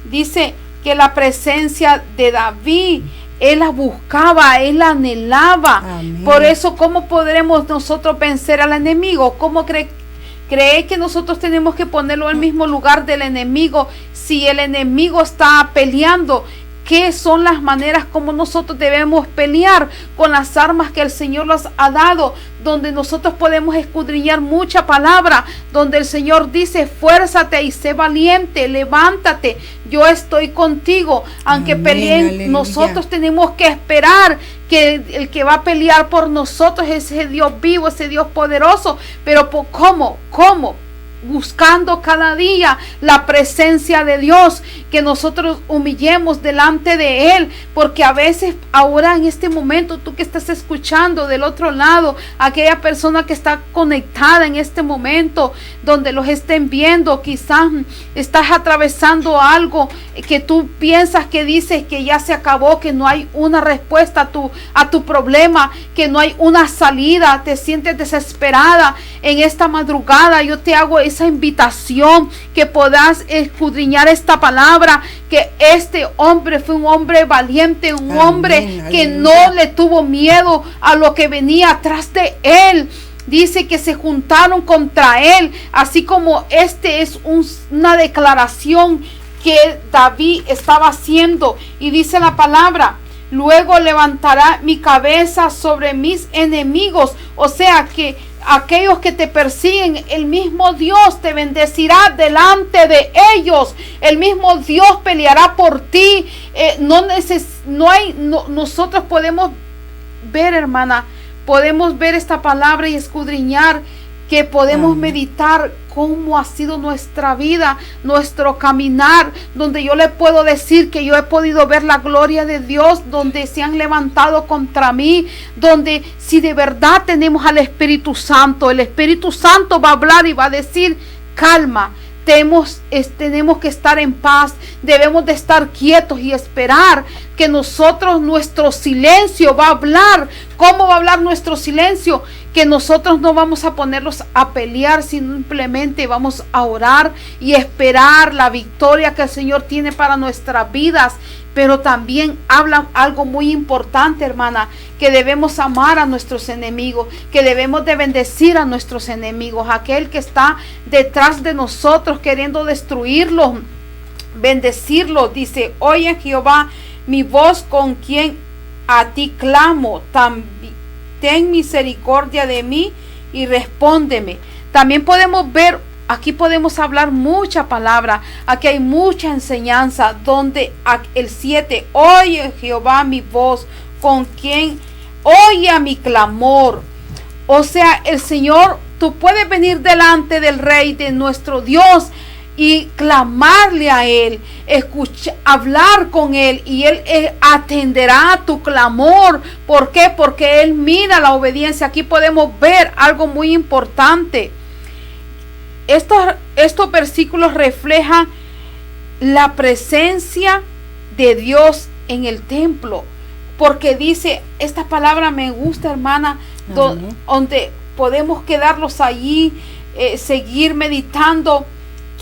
dice que la presencia de David, Él la buscaba, Él la anhelaba. Amén. Por eso, ¿cómo podremos nosotros vencer al enemigo? ¿Cómo cree que nosotros tenemos que ponerlo en el mismo lugar del enemigo? Si el enemigo está peleando, ¿qué son las maneras como nosotros debemos pelear? Con las armas que el Señor nos ha dado, donde nosotros podemos escudriñar mucha palabra, donde el Señor dice: fuérzate y sé valiente, levántate, yo estoy contigo. Aunque amén, peleen, aleluya. Nosotros tenemos que esperar que el que va a pelear por nosotros es ese Dios vivo, ese Dios poderoso. Pero ¿cómo? buscando cada día la presencia de Dios, que nosotros humillemos delante de Él, porque a veces ahora en este momento tú que estás escuchando del otro lado, aquella persona que está conectada en este momento, donde los estén viendo, quizás estás atravesando algo que tú piensas, que dices que ya se acabó, que no hay una respuesta a tu problema, que no hay una salida, te sientes desesperada en esta madrugada. Yo te hago esa invitación, que puedas escudriñar esta palabra, que este hombre fue un hombre valiente, un hombre que no le tuvo miedo a lo que venía atrás de él. Dice que se juntaron contra él, así como este es una declaración que David estaba haciendo, y dice la palabra: luego levantará mi cabeza sobre mis enemigos. O sea que aquellos que te persiguen, el mismo Dios te bendecirá delante de ellos. El mismo Dios peleará por ti. Nosotros podemos ver, hermana, podemos ver esta palabra y escudriñar, que podemos meditar cómo ha sido nuestra vida, nuestro caminar, donde yo le puedo decir que yo he podido ver la gloria de Dios, donde se han levantado contra mí, donde si de verdad tenemos al Espíritu Santo, el Espíritu Santo va a hablar y va a decir: calma, tenemos que estar en paz, debemos de estar quietos y esperar que nuestro silencio va a hablar. ¿Cómo va a hablar nuestro silencio? Que nosotros no vamos a ponerlos a pelear, simplemente vamos a orar y esperar la victoria que el Señor tiene para nuestras vidas. Pero también habla algo muy importante, hermana, que debemos amar a nuestros enemigos, que debemos de bendecir a nuestros enemigos, aquel que está detrás de nosotros queriendo destruirlos, bendecirlo. Dice: oye Jehová mi voz, con quien a ti clamo, ten misericordia de mí y respóndeme. También podemos ver, aquí podemos hablar mucha palabra, aquí hay mucha enseñanza, donde el 7, oye Jehová mi voz, con quien oye a mi clamor. O sea, el Señor, tú puedes venir delante del Rey, de nuestro Dios, y clamarle a Él, hablar con Él, y Él atenderá a tu clamor. ¿Por qué? Porque Él mira la obediencia. Aquí podemos ver algo muy importante. Estos versículos reflejan la presencia de Dios en el templo, porque dice, esta palabra me gusta, hermana, donde podemos quedarlos allí, seguir meditando,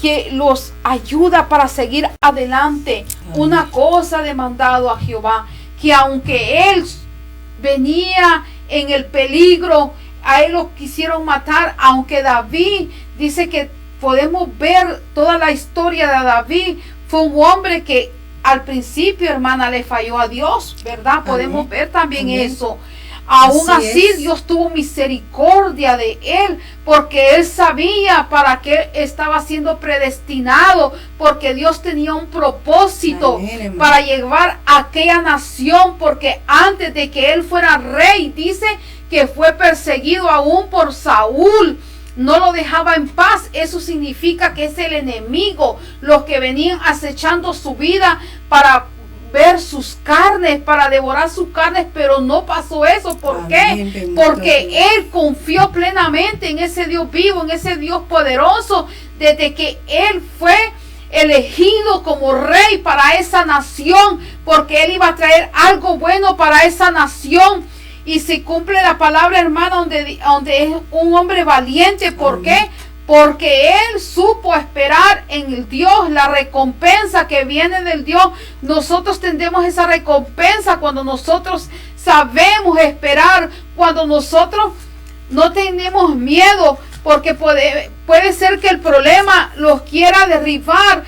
que los ayuda para seguir adelante. Una cosa demandado a Jehová, que aunque él venía en el peligro, a él lo quisieron matar, aunque David, dice que podemos ver toda la historia de David, fue un hombre que al principio, hermana, le falló a Dios, ¿verdad? Podemos ver también eso. Aún así Dios tuvo misericordia de él, porque él sabía para qué estaba siendo predestinado, porque Dios tenía un propósito para llevar a aquella nación, porque antes de que él fuera rey, dice que fue perseguido aún por Saúl. No lo dejaba en paz. Eso significa que es el enemigo, los que venían acechando su vida para ver sus carnes, para devorar sus carnes, pero no pasó eso. ¿Por qué? Porque él confió plenamente en ese Dios vivo, en ese Dios poderoso, desde que él fue elegido como rey para esa nación, porque él iba a traer algo bueno para esa nación. Y se cumple la palabra, hermana, donde es un hombre valiente. ¿Por qué? Porque él supo esperar en el Dios, la recompensa que viene del Dios. Nosotros tendremos esa recompensa cuando nosotros sabemos esperar, cuando nosotros no tenemos miedo, porque puede ser que el problema los quiera derribar,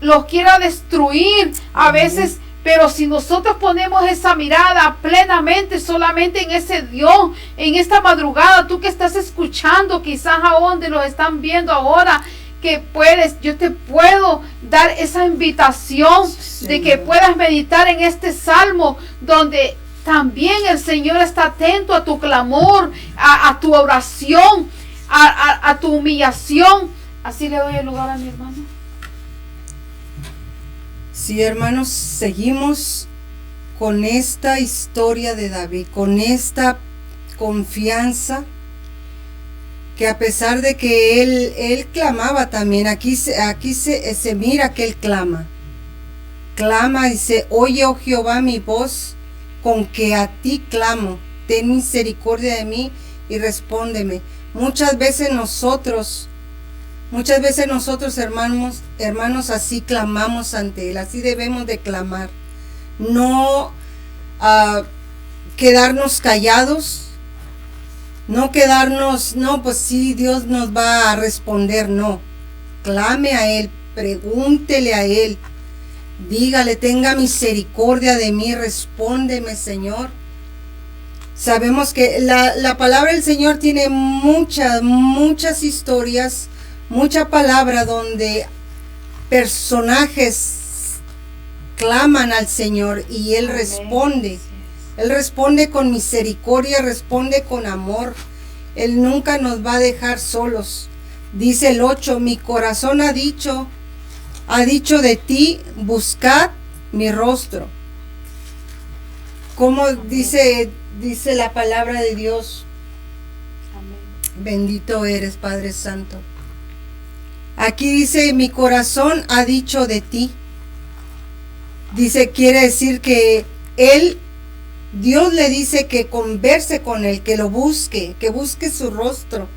los quiera destruir a veces. Pero si nosotros ponemos esa mirada plenamente solamente en ese Dios, en esta madrugada, tú que estás escuchando, quizás a donde los están viendo ahora, que yo te puedo dar esa invitación de que puedas meditar en este salmo, donde también el Señor está atento a tu clamor, a tu oración, a tu humillación. Así le doy el lugar a mi hermano. Sí, hermanos, seguimos con esta historia de David, con esta confianza que a pesar de que él clamaba también, aquí se mira que él clama, dice, oye, oh Jehová, mi voz, con que a ti clamo, ten misericordia de mí y respóndeme. Muchas veces nosotros, hermanos, así clamamos ante Él, así debemos de clamar. No quedarnos callados, no quedarnos, no, pues sí, Dios nos va a responder, no. Clame a Él, pregúntele a Él, dígale, tenga misericordia de mí, respóndeme, Señor. Sabemos que la palabra del Señor tiene muchas historias, mucha palabra donde personajes claman al Señor y Él responde. Él responde con misericordia, responde con amor. Él nunca nos va a dejar solos. Dice el 8, mi corazón ha dicho de ti, buscad mi rostro. Como dice la palabra de Dios. Amén. Bendito eres, Padre Santo. Aquí dice, mi corazón ha dicho de ti. Dice, quiere decir que Dios le dice que converse con Él, que lo busque, que busque su rostro,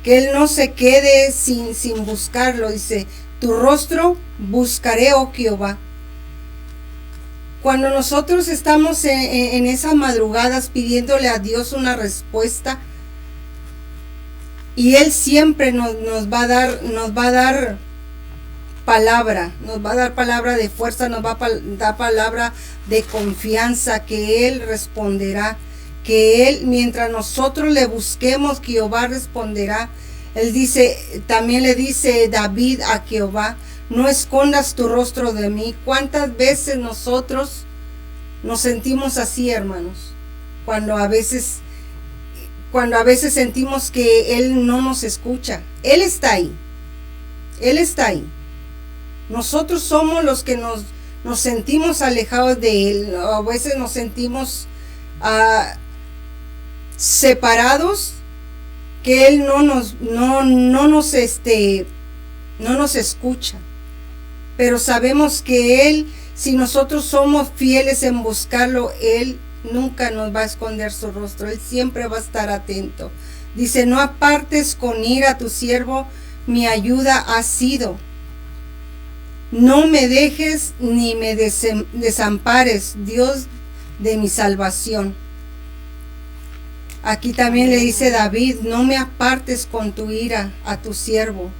que Él no se quede sin buscarlo. Dice, tu rostro buscaré, oh Jehová. Cuando nosotros estamos en esas madrugadas pidiéndole a Dios una respuesta, y Él siempre nos va a dar palabra, nos va a dar palabra de fuerza, nos va a dar palabra de confianza, que Él responderá, que Él, mientras nosotros le busquemos, Jehová responderá. Él dice, también le dice David a Jehová, no escondas tu rostro de mí. ¿Cuántas veces nosotros nos sentimos así, hermanos? Cuando a veces sentimos que Él no nos escucha. Él está ahí. Él está ahí. Nosotros somos los que nos sentimos alejados de Él. A veces nos sentimos separados, que Él no nos escucha. Pero sabemos que Él, si nosotros somos fieles en buscarlo, Él nunca nos va a esconder su rostro. Él siempre va a estar atento. Dice, no apartes con ira a tu siervo, mi ayuda ha sido. No me dejes ni me desampares, Dios de mi salvación. Aquí también le dice David, no me apartes con tu ira a tu siervo.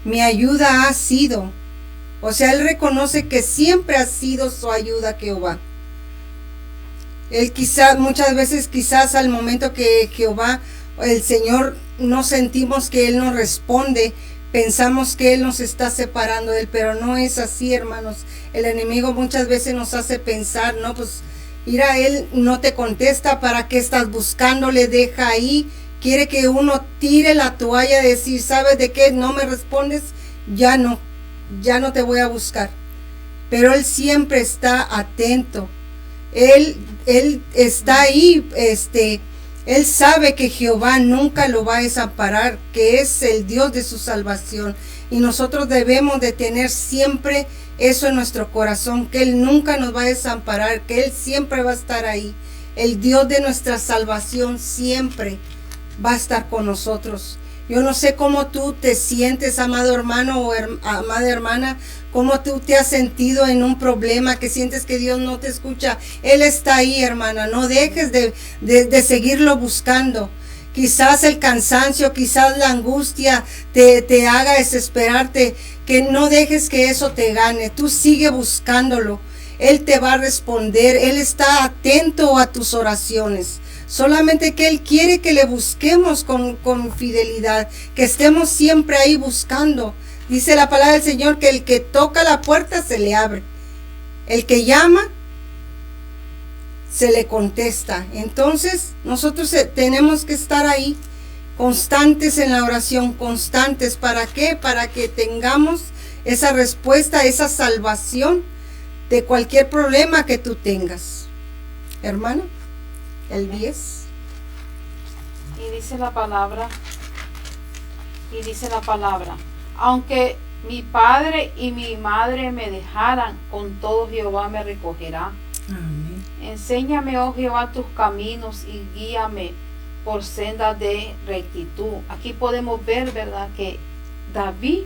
Mi ayuda ha sido. O sea, él reconoce que siempre ha sido su ayuda Jehová. Él muchas veces al momento que Jehová, el Señor, no sentimos que Él nos responde, pensamos que Él nos está separando de Él, pero no es así, hermanos. El enemigo muchas veces nos hace pensar, no, pues, mira, Él no te contesta, ¿para qué estás buscándole? Deja ahí. Quiere que uno tire la toalla, decir, ¿sabes de qué? No me respondes, ya no te voy a buscar. Pero Él siempre está atento. Él está ahí, Él sabe que Jehová nunca lo va a desamparar, que es el Dios de su salvación. Y nosotros debemos de tener siempre eso en nuestro corazón, que Él nunca nos va a desamparar, que Él siempre va a estar ahí. El Dios de nuestra salvación siempre va a estar con nosotros. Yo no sé cómo tú te sientes, amado hermano o amada hermana, cómo tú te has sentido en un problema, que sientes que Dios no te escucha. Él está ahí, hermana. No dejes de seguirlo buscando. Quizás el cansancio, quizás la angustia te haga desesperarte, que no dejes que eso te gane. Tú sigue buscándolo. Él te va a responder. Él está atento a tus oraciones. Solamente que Él quiere que le busquemos con fidelidad, que estemos siempre ahí buscando. Dice la palabra del Señor que el que toca la puerta se le abre. El que llama se le contesta. Entonces nosotros tenemos que estar ahí constantes en la oración, constantes. ¿Para qué? Para que tengamos esa respuesta, esa salvación de cualquier problema que tú tengas. Hermano, el 10. Y dice la palabra, aunque mi padre y mi madre me dejaran, con todo Jehová me recogerá. Amén. Enséñame, oh Jehová, tus caminos y guíame por sendas de rectitud. Aquí podemos ver, ¿verdad?, que David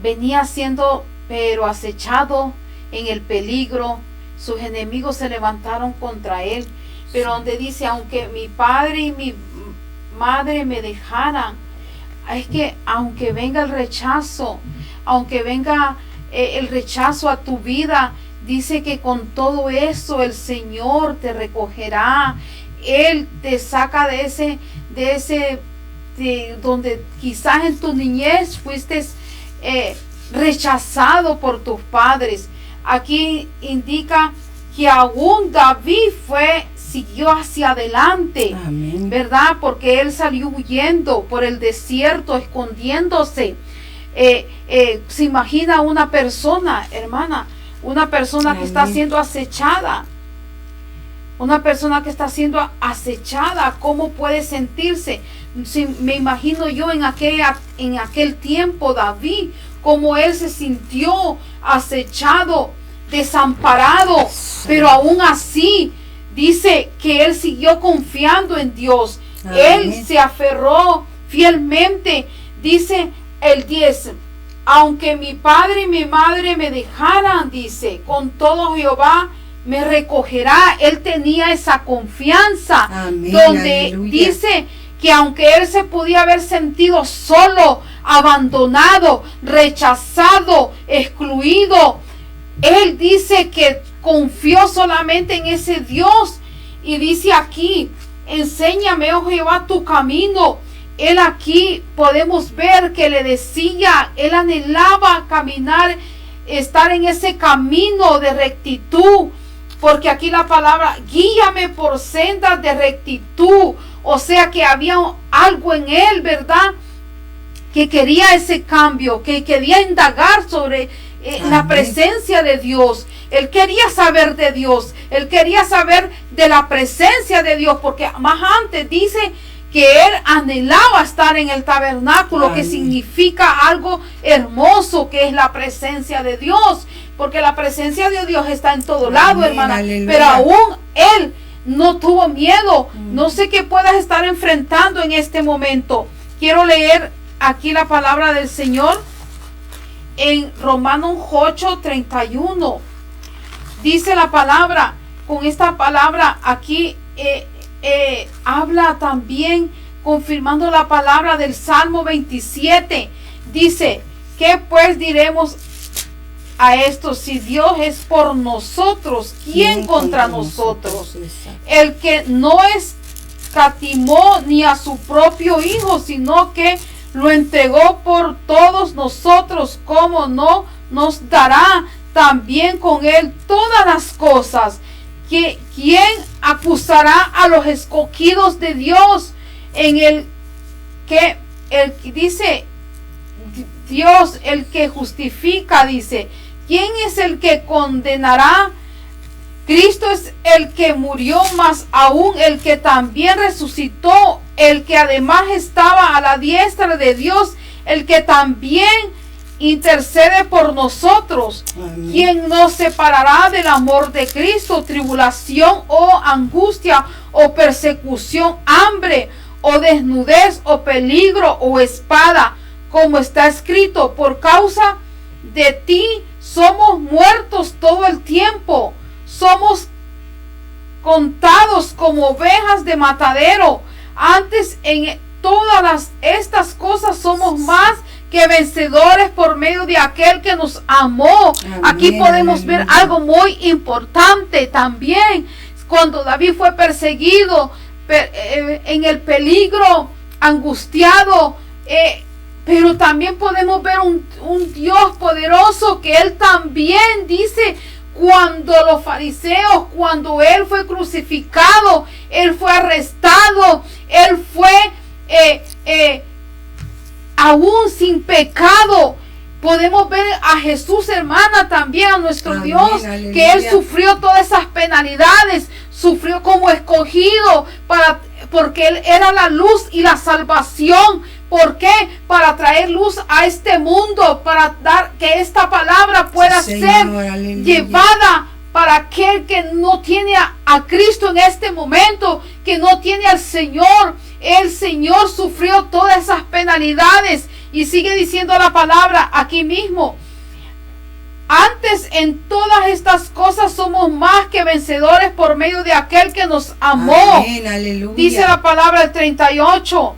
venía siendo pero acechado en el peligro. Sus enemigos se levantaron contra él. Pero donde dice, aunque mi padre y mi madre me dejaran, es que aunque venga el rechazo, aunque venga el rechazo a tu vida, dice que con todo eso el Señor te recogerá. Él te saca de donde quizás en tu niñez fuiste rechazado por tus padres. Aquí indica que aún David siguió hacia adelante. Amén. ¿Verdad? Porque él salió huyendo por el desierto, escondiéndose. Se imagina una persona, hermana, una persona que está siendo acechada. Una persona que está siendo acechada, ¿cómo puede sentirse? Me imagino yo en aquel tiempo, David, cómo él se sintió acechado, desamparado, pero aún así dice que él siguió confiando en Dios. Amén. Él se aferró fielmente. Dice el 10, aunque mi padre y mi madre me dejaran, dice, con todo Jehová me recogerá. Él tenía esa confianza. Amén, donde aleluya. Dice que aunque él se podía haber sentido solo, abandonado, rechazado, excluido, él dice que confió solamente en ese Dios. Y dice aquí, enséñame, oh Jehová, tu camino. Él aquí podemos ver que le decía, él anhelaba caminar, estar en ese camino de rectitud. Porque aquí la palabra, guíame por sendas de rectitud. O sea que había algo en él, ¿verdad?, que quería ese cambio, que quería indagar sobre la presencia de Dios. Él quería saber de Dios. Él quería saber de la presencia de Dios. Porque más antes dice que él anhelaba estar en el tabernáculo. Amén. Que significa algo hermoso, que es la presencia de Dios. Porque la presencia de Dios está en todo lado, hermana. Aleluya. Pero aún él no tuvo miedo. No sé qué puedas estar enfrentando en este momento. Quiero leer aquí la palabra del Señor en Romanos 8:31. Dice la palabra, con esta palabra aquí habla también confirmando la palabra del Salmo 27. Dice, ¿qué pues diremos a esto? Si Dios es por nosotros, ¿quién contra nosotros? El que no escatimó ni a su propio Hijo, sino que lo entregó por todos nosotros, ¿cómo no nos dará también con él todas las cosas? ¿Quién acusará a los escogidos de Dios? En el que dice Dios, el que justifica, dice, ¿quién es el que condenará? Cristo es el que murió, más aún el que también resucitó, el que además estaba a la diestra de Dios, el que también intercede por nosotros. Amén. ¿Quién nos separará del amor de Cristo? Tribulación o angustia o persecución, hambre o desnudez o peligro o espada, como está escrito, por causa de ti somos muertos todo el tiempo. Somos contados como ovejas de matadero. Antes en todas estas cosas somos más que vencedores por medio de aquel que nos amó. Amén. Aquí podemos ver algo muy importante también. Cuando David fue perseguido, en el peligro, angustiado, pero también podemos ver un Dios poderoso, que él también dice, cuando los fariseos, cuando él fue crucificado, él fue arrestado, él fue aún sin pecado. Podemos ver a Jesús, hermana, también a nuestro Amén, Dios, aleluya. que Él sufrió todas esas penalidades, sufrió como escogido, porque Él era la luz y la salvación. ¿Por qué? Para traer luz a este mundo, para dar que esta palabra pueda Sí, ser Señor, aleluya. llevada para aquel que no tiene a Cristo en este momento, que no tiene al Señor. El Señor sufrió todas esas penalidades y sigue diciendo la palabra aquí mismo. Antes en todas estas cosas somos más que vencedores por medio de aquel que nos amó. Amén, aleluya. Dice la palabra el 38.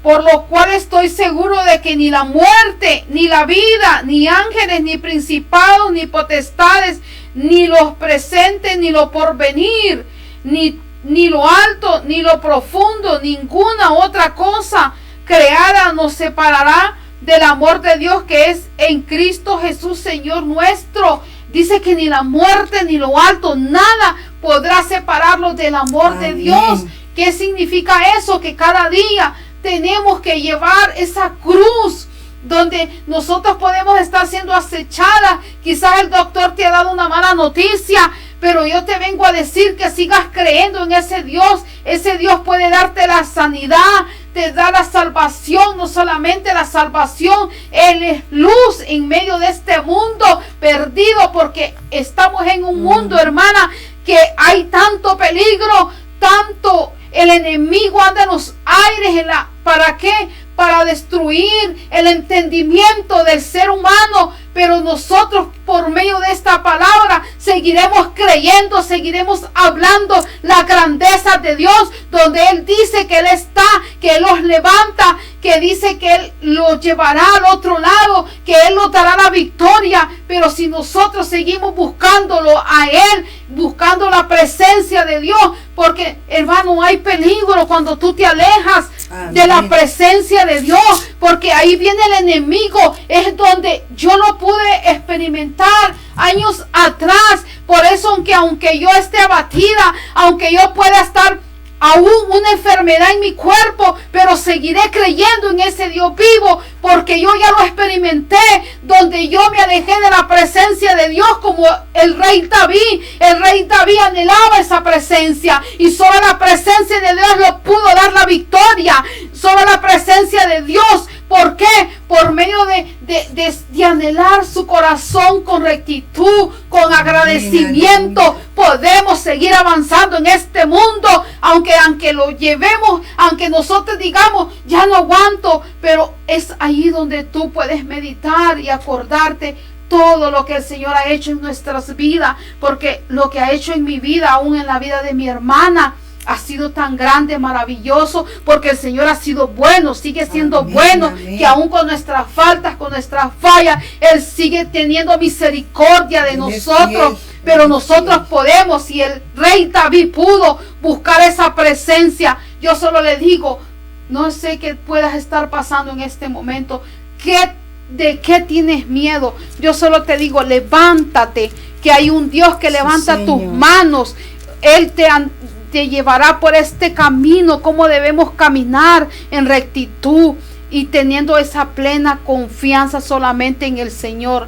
Por lo cual estoy seguro de que ni la muerte, ni la vida, ni ángeles, ni principados, ni potestades, ni los presentes, ni lo porvenir, ni lo alto, ni lo profundo, ninguna otra cosa creada nos separará del amor de Dios que es en Cristo Jesús, Señor nuestro. Dice que ni la muerte, ni lo alto, nada podrá separarlos del amor Amén. de Dios. ¿Qué significa eso? Que cada día tenemos que llevar esa cruz donde nosotros podemos estar siendo acechadas. Quizás el doctor te ha dado una mala noticia, pero yo te vengo a decir que sigas creyendo en ese Dios. Ese Dios puede darte la sanidad, te da la salvación, no solamente la salvación, Él es luz en medio de este mundo perdido, porque estamos en un mundo, hermana, que hay tanto peligro, tanto. El enemigo anda en los aires. ¿Para qué? Para destruir el entendimiento del ser humano. Pero nosotros, por medio de esta palabra, seguiremos creyendo, seguiremos hablando la grandeza de Dios, donde Él dice que Él está, que Él los levanta, que dice que Él los llevará al otro lado, que Él nos dará la victoria. Pero si nosotros seguimos buscándolo a Él, buscando la presencia de Dios, porque, hermano, hay peligro cuando tú te alejas de la presencia de Dios, porque ahí viene el enemigo. Es donde yo no pude experimentar años atrás. Por eso, aunque yo esté abatida, aunque yo pueda estar aún una enfermedad en mi cuerpo, pero seguiré creyendo en ese Dios vivo, porque yo ya lo experimenté, donde yo me alejé de la presencia de Dios, como el rey David. El rey David anhelaba esa presencia, y solo la presencia de Dios le pudo dar la victoria. Solo la presencia de Dios. ¿Por qué? Por medio de anhelar su corazón con rectitud, con agradecimiento, podemos seguir avanzando en este mundo, aunque lo llevemos, aunque nosotros digamos, ya no aguanto, pero es ahí donde tú puedes meditar y acordarte todo lo que el Señor ha hecho en nuestras vidas, porque lo que ha hecho en mi vida, aún en la vida de mi hermana, ha sido tan grande, maravilloso, porque el Señor ha sido bueno, sigue siendo bueno, que aún con nuestras faltas, con nuestras fallas, Él sigue teniendo misericordia de nosotros. Pero nosotros podemos, y el rey David pudo buscar esa presencia. Yo solo le digo, no sé qué puedas estar pasando en este momento, ¿de qué tienes miedo? Yo solo te digo, levántate, que hay un Dios que levanta tus manos. Él te llevará por este camino, cómo debemos caminar en rectitud y teniendo esa plena confianza solamente en el Señor.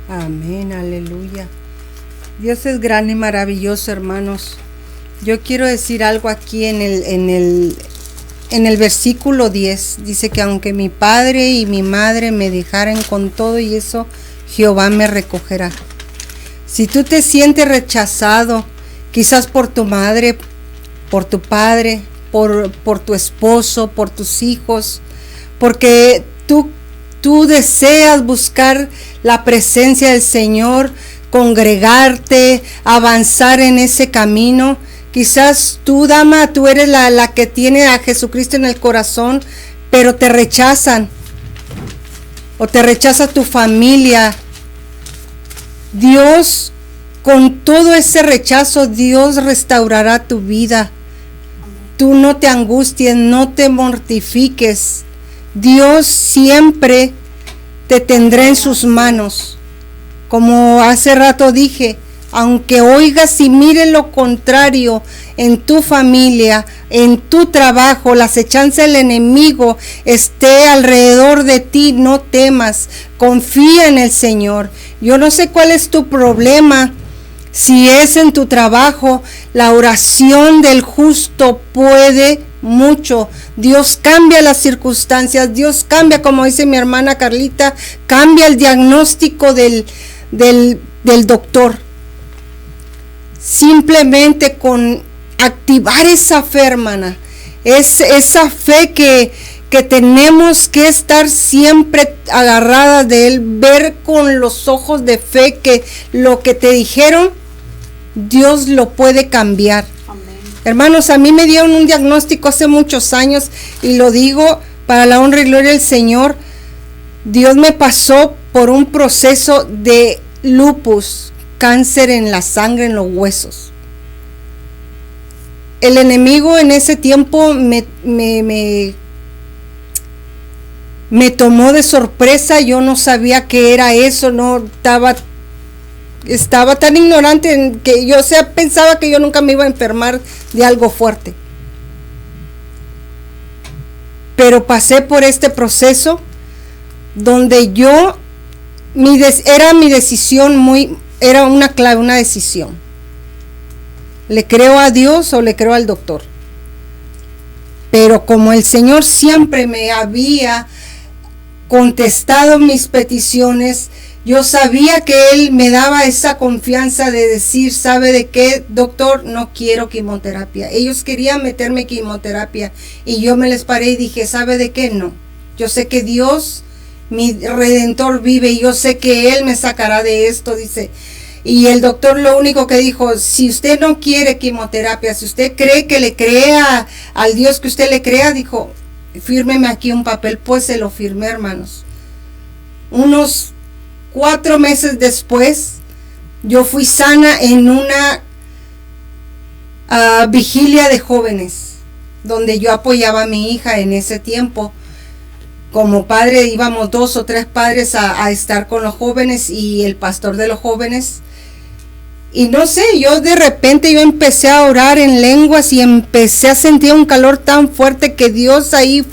Amén, aleluya. Dios es grande y maravilloso, hermanos. Yo quiero decir algo aquí en el versículo 10. Dice que aunque mi padre y mi madre me dejaren con todo y eso, Jehová me recogerá. Si tú te sientes rechazado, quizás por tu madre, por tu padre, por tu esposo, por tus hijos, porque tú deseas buscar la presencia del Señor, congregarte, avanzar en ese camino. Quizás tú, dama, tú eres la que tiene a Jesucristo en el corazón, pero te rechazan, o te rechaza tu familia. Dios, con todo ese rechazo, Dios restaurará tu vida. Tú no te angusties, no te mortifiques. Dios siempre te tendrá en sus manos. Como hace rato dije, aunque oigas y mires lo contrario, en tu familia, en tu trabajo, la acechanza del enemigo esté alrededor de ti, no temas, confía en el Señor. Yo no sé cuál es tu problema. Si es en tu trabajo, la oración del justo puede mucho. Dios cambia las circunstancias, Dios cambia, como dice mi hermana Carlita, cambia el diagnóstico del doctor. Simplemente con activar esa fe, hermana, es esa fe que tenemos que estar siempre agarradas de Él, ver con los ojos de fe que lo que te dijeron, Dios lo puede cambiar. Amén. Hermanos, a mí me dieron un diagnóstico hace muchos años y lo digo para la honra y gloria del Señor. Dios me pasó por un proceso de lupus, cáncer en la sangre, en los huesos. El enemigo en ese tiempo me tomó de sorpresa. Yo no sabía qué era eso, no estaba tan ignorante en que yo pensaba que yo nunca me iba a enfermar de algo fuerte. Pero pasé por este proceso donde era mi decisión era una clave, una decisión. ¿Le creo a Dios o le creo al doctor? Pero como el Señor siempre me había contestado mis peticiones, yo sabía que Él me daba esa confianza de decir, ¿sabe de qué, doctor? No quiero quimioterapia. Ellos querían meterme quimioterapia y yo me les paré y dije, ¿sabe de qué? No. Yo sé que Dios, mi Redentor, vive y yo sé que Él me sacará de esto, dice. Y el doctor lo único que dijo, si usted no quiere quimioterapia, si usted cree que le crea al Dios que usted le crea, dijo, fírmeme aquí un papel. Pues se lo firmé, hermanos. Unos 4 meses después, yo fui sana en una vigilia de jóvenes, donde yo apoyaba a mi hija en ese tiempo. Como padre íbamos 2 o 3 padres a estar con los jóvenes y el pastor de los jóvenes. Y no sé, yo de repente empecé a orar en lenguas y empecé a sentir un calor tan fuerte que Dios ahí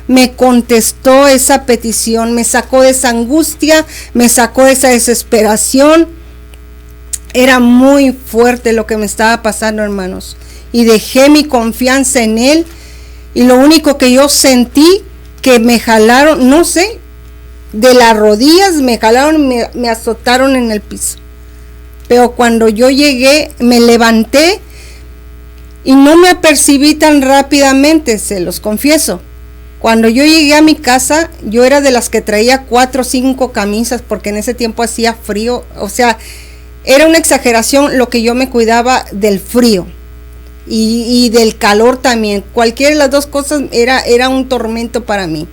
me contestó esa petición, me sacó de esa angustia, me sacó de esa desesperación. Era muy fuerte lo que me estaba pasando, hermanos. Y dejé mi confianza en Él y lo único que yo sentí que me jalaron, no sé, de las rodillas me jalaron, me azotaron en el piso. Pero cuando yo llegué, me levanté y no me apercibí tan rápidamente, se los confieso. Cuando yo llegué a mi casa, yo era de las que traía 4 o 5 camisas porque en ese tiempo hacía frío. O sea, era una exageración lo que yo me cuidaba del frío y del calor también. Cualquiera de las dos cosas era un tormento para mí.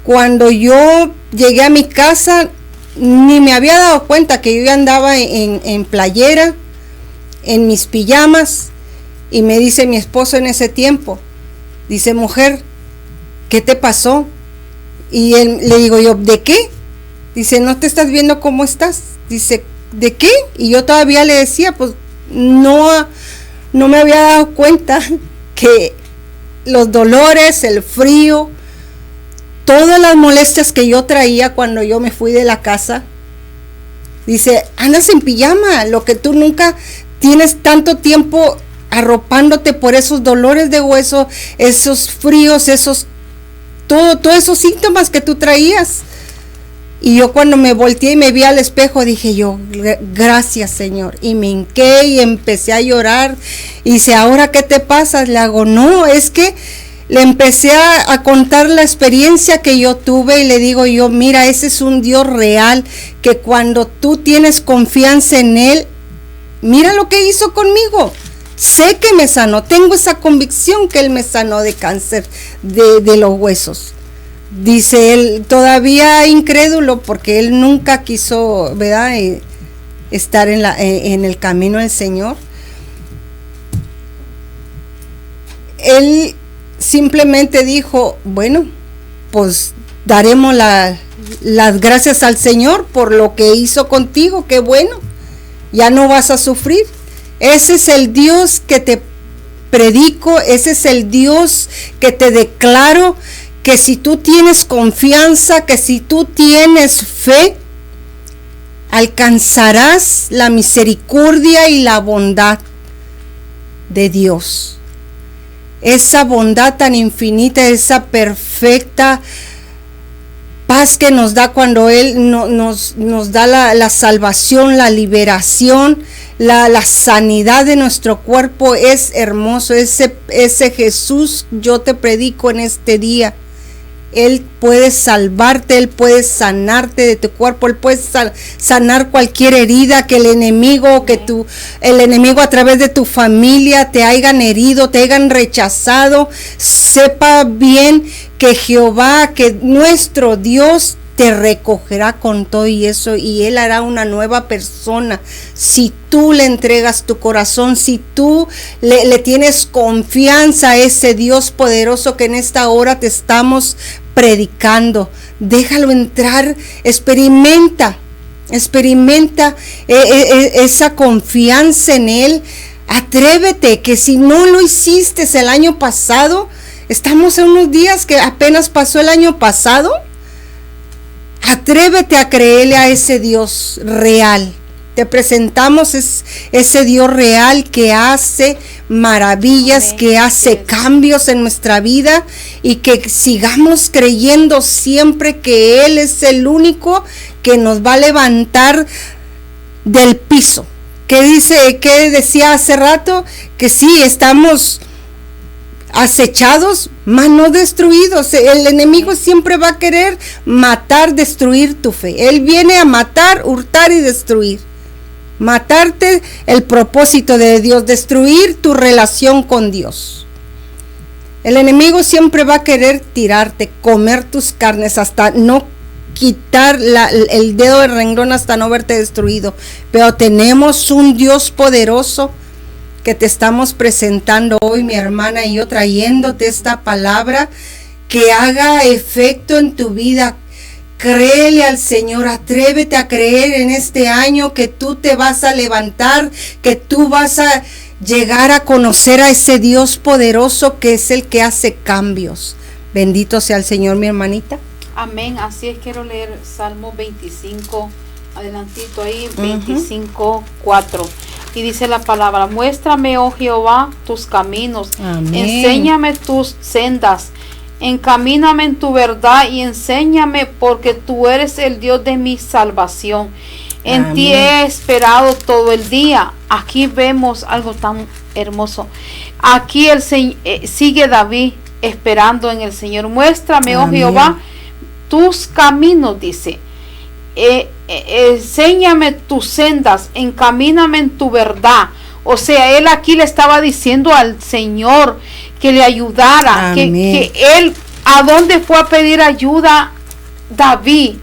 Cuando yo llegué a mi casa, ni me había dado cuenta que yo ya andaba en playera, en mis pijamas, y me dice mi esposo en ese tiempo, dice, mujer, ¿qué te pasó? Y le digo yo, ¿de qué? Dice, ¿no te estás viendo cómo estás? Dice, ¿de qué? Y yo todavía le decía, pues no me había dado cuenta que los dolores, el frío, todas las molestias que yo traía cuando yo me fui de la casa. Dice, andas en pijama, lo que tú nunca tienes tanto tiempo arropándote por esos dolores de hueso, esos fríos, todos esos síntomas que tú traías. Y yo cuando me volteé y me vi al espejo, dije yo, gracias Señor. Y me hinqué y empecé a llorar. Y dice, ¿ahora qué te pasa? Le hago, no, es que le empecé a contar la experiencia que yo tuve y le digo yo, mira, ese es un Dios real, que cuando tú tienes confianza en Él, mira lo que hizo conmigo. Sé que me sanó, tengo esa convicción que Él me sanó de cáncer de los huesos. Dice él, todavía incrédulo, porque él nunca quiso, ¿verdad?, estar en el camino del Señor. Él simplemente dijo, bueno, pues daremos las gracias al Señor por lo que hizo contigo, qué bueno, ya no vas a sufrir. Ese es el Dios que te predico, ese es el Dios que te declaro, que si tú tienes confianza, que si tú tienes fe, alcanzarás la misericordia y la bondad de Dios. Esa bondad tan infinita, esa perfecta paz que nos da cuando Él nos da la salvación, la liberación, la sanidad de nuestro cuerpo, es hermoso. Ese Jesús yo te predico en este día. Él puede salvarte, Él puede sanarte de tu cuerpo, Él puede sanar cualquier herida que el enemigo a través de tu familia te hayan herido, te hayan rechazado. Sepa bien que Jehová, que nuestro Dios te recogerá con todo y eso, y Él hará una nueva persona si tú le entregas tu corazón, si tú le tienes confianza a ese Dios poderoso que en esta hora te estamos predicando. Déjalo entrar, experimenta esa confianza en Él. Atrévete, que si no lo hiciste el año pasado, estamos en unos días que apenas pasó el año pasado. Atrévete a creerle a ese Dios real. Te presentamos ese Dios real que hace maravillas, que hace cambios en nuestra vida, y que sigamos creyendo siempre que Él es el único que nos va a levantar del piso. ¿Qué decía hace rato? Que sí, estamos acechados, mas no destruidos. El enemigo siempre va a querer matar, destruir tu fe. Él viene a matar, hurtar y destruir. Matarte el propósito de Dios, destruir tu relación con Dios. El enemigo siempre va a querer tirarte, comer tus carnes hasta no quitar el dedo del renglón, hasta no verte destruido. Pero tenemos un Dios poderoso que te estamos presentando hoy, mi hermana y yo, trayéndote esta palabra que haga efecto en tu vida. Créele al Señor, atrévete a creer en este año que tú te vas a levantar, que tú vas a llegar a conocer a ese Dios poderoso que es el que hace cambios. Bendito sea el Señor, mi hermanita. Amén. Así es, quiero leer Salmo 25, adelantito ahí, 25:4. Y dice la palabra: muéstrame, oh Jehová, tus caminos. Amén. Enséñame tus sendas. Encamíname en tu verdad y enséñame, porque tú eres el Dios de mi salvación. En Amén. Ti he esperado todo el día. Aquí vemos algo tan hermoso. Aquí sigue David esperando en el Señor. Muéstrame, Amén. Oh Jehová, tus caminos, dice. Enséñame tus sendas, encamíname en tu verdad. O sea, él aquí le estaba diciendo al Señor que le ayudara, que él, ¿a dónde fue a pedir ayuda David?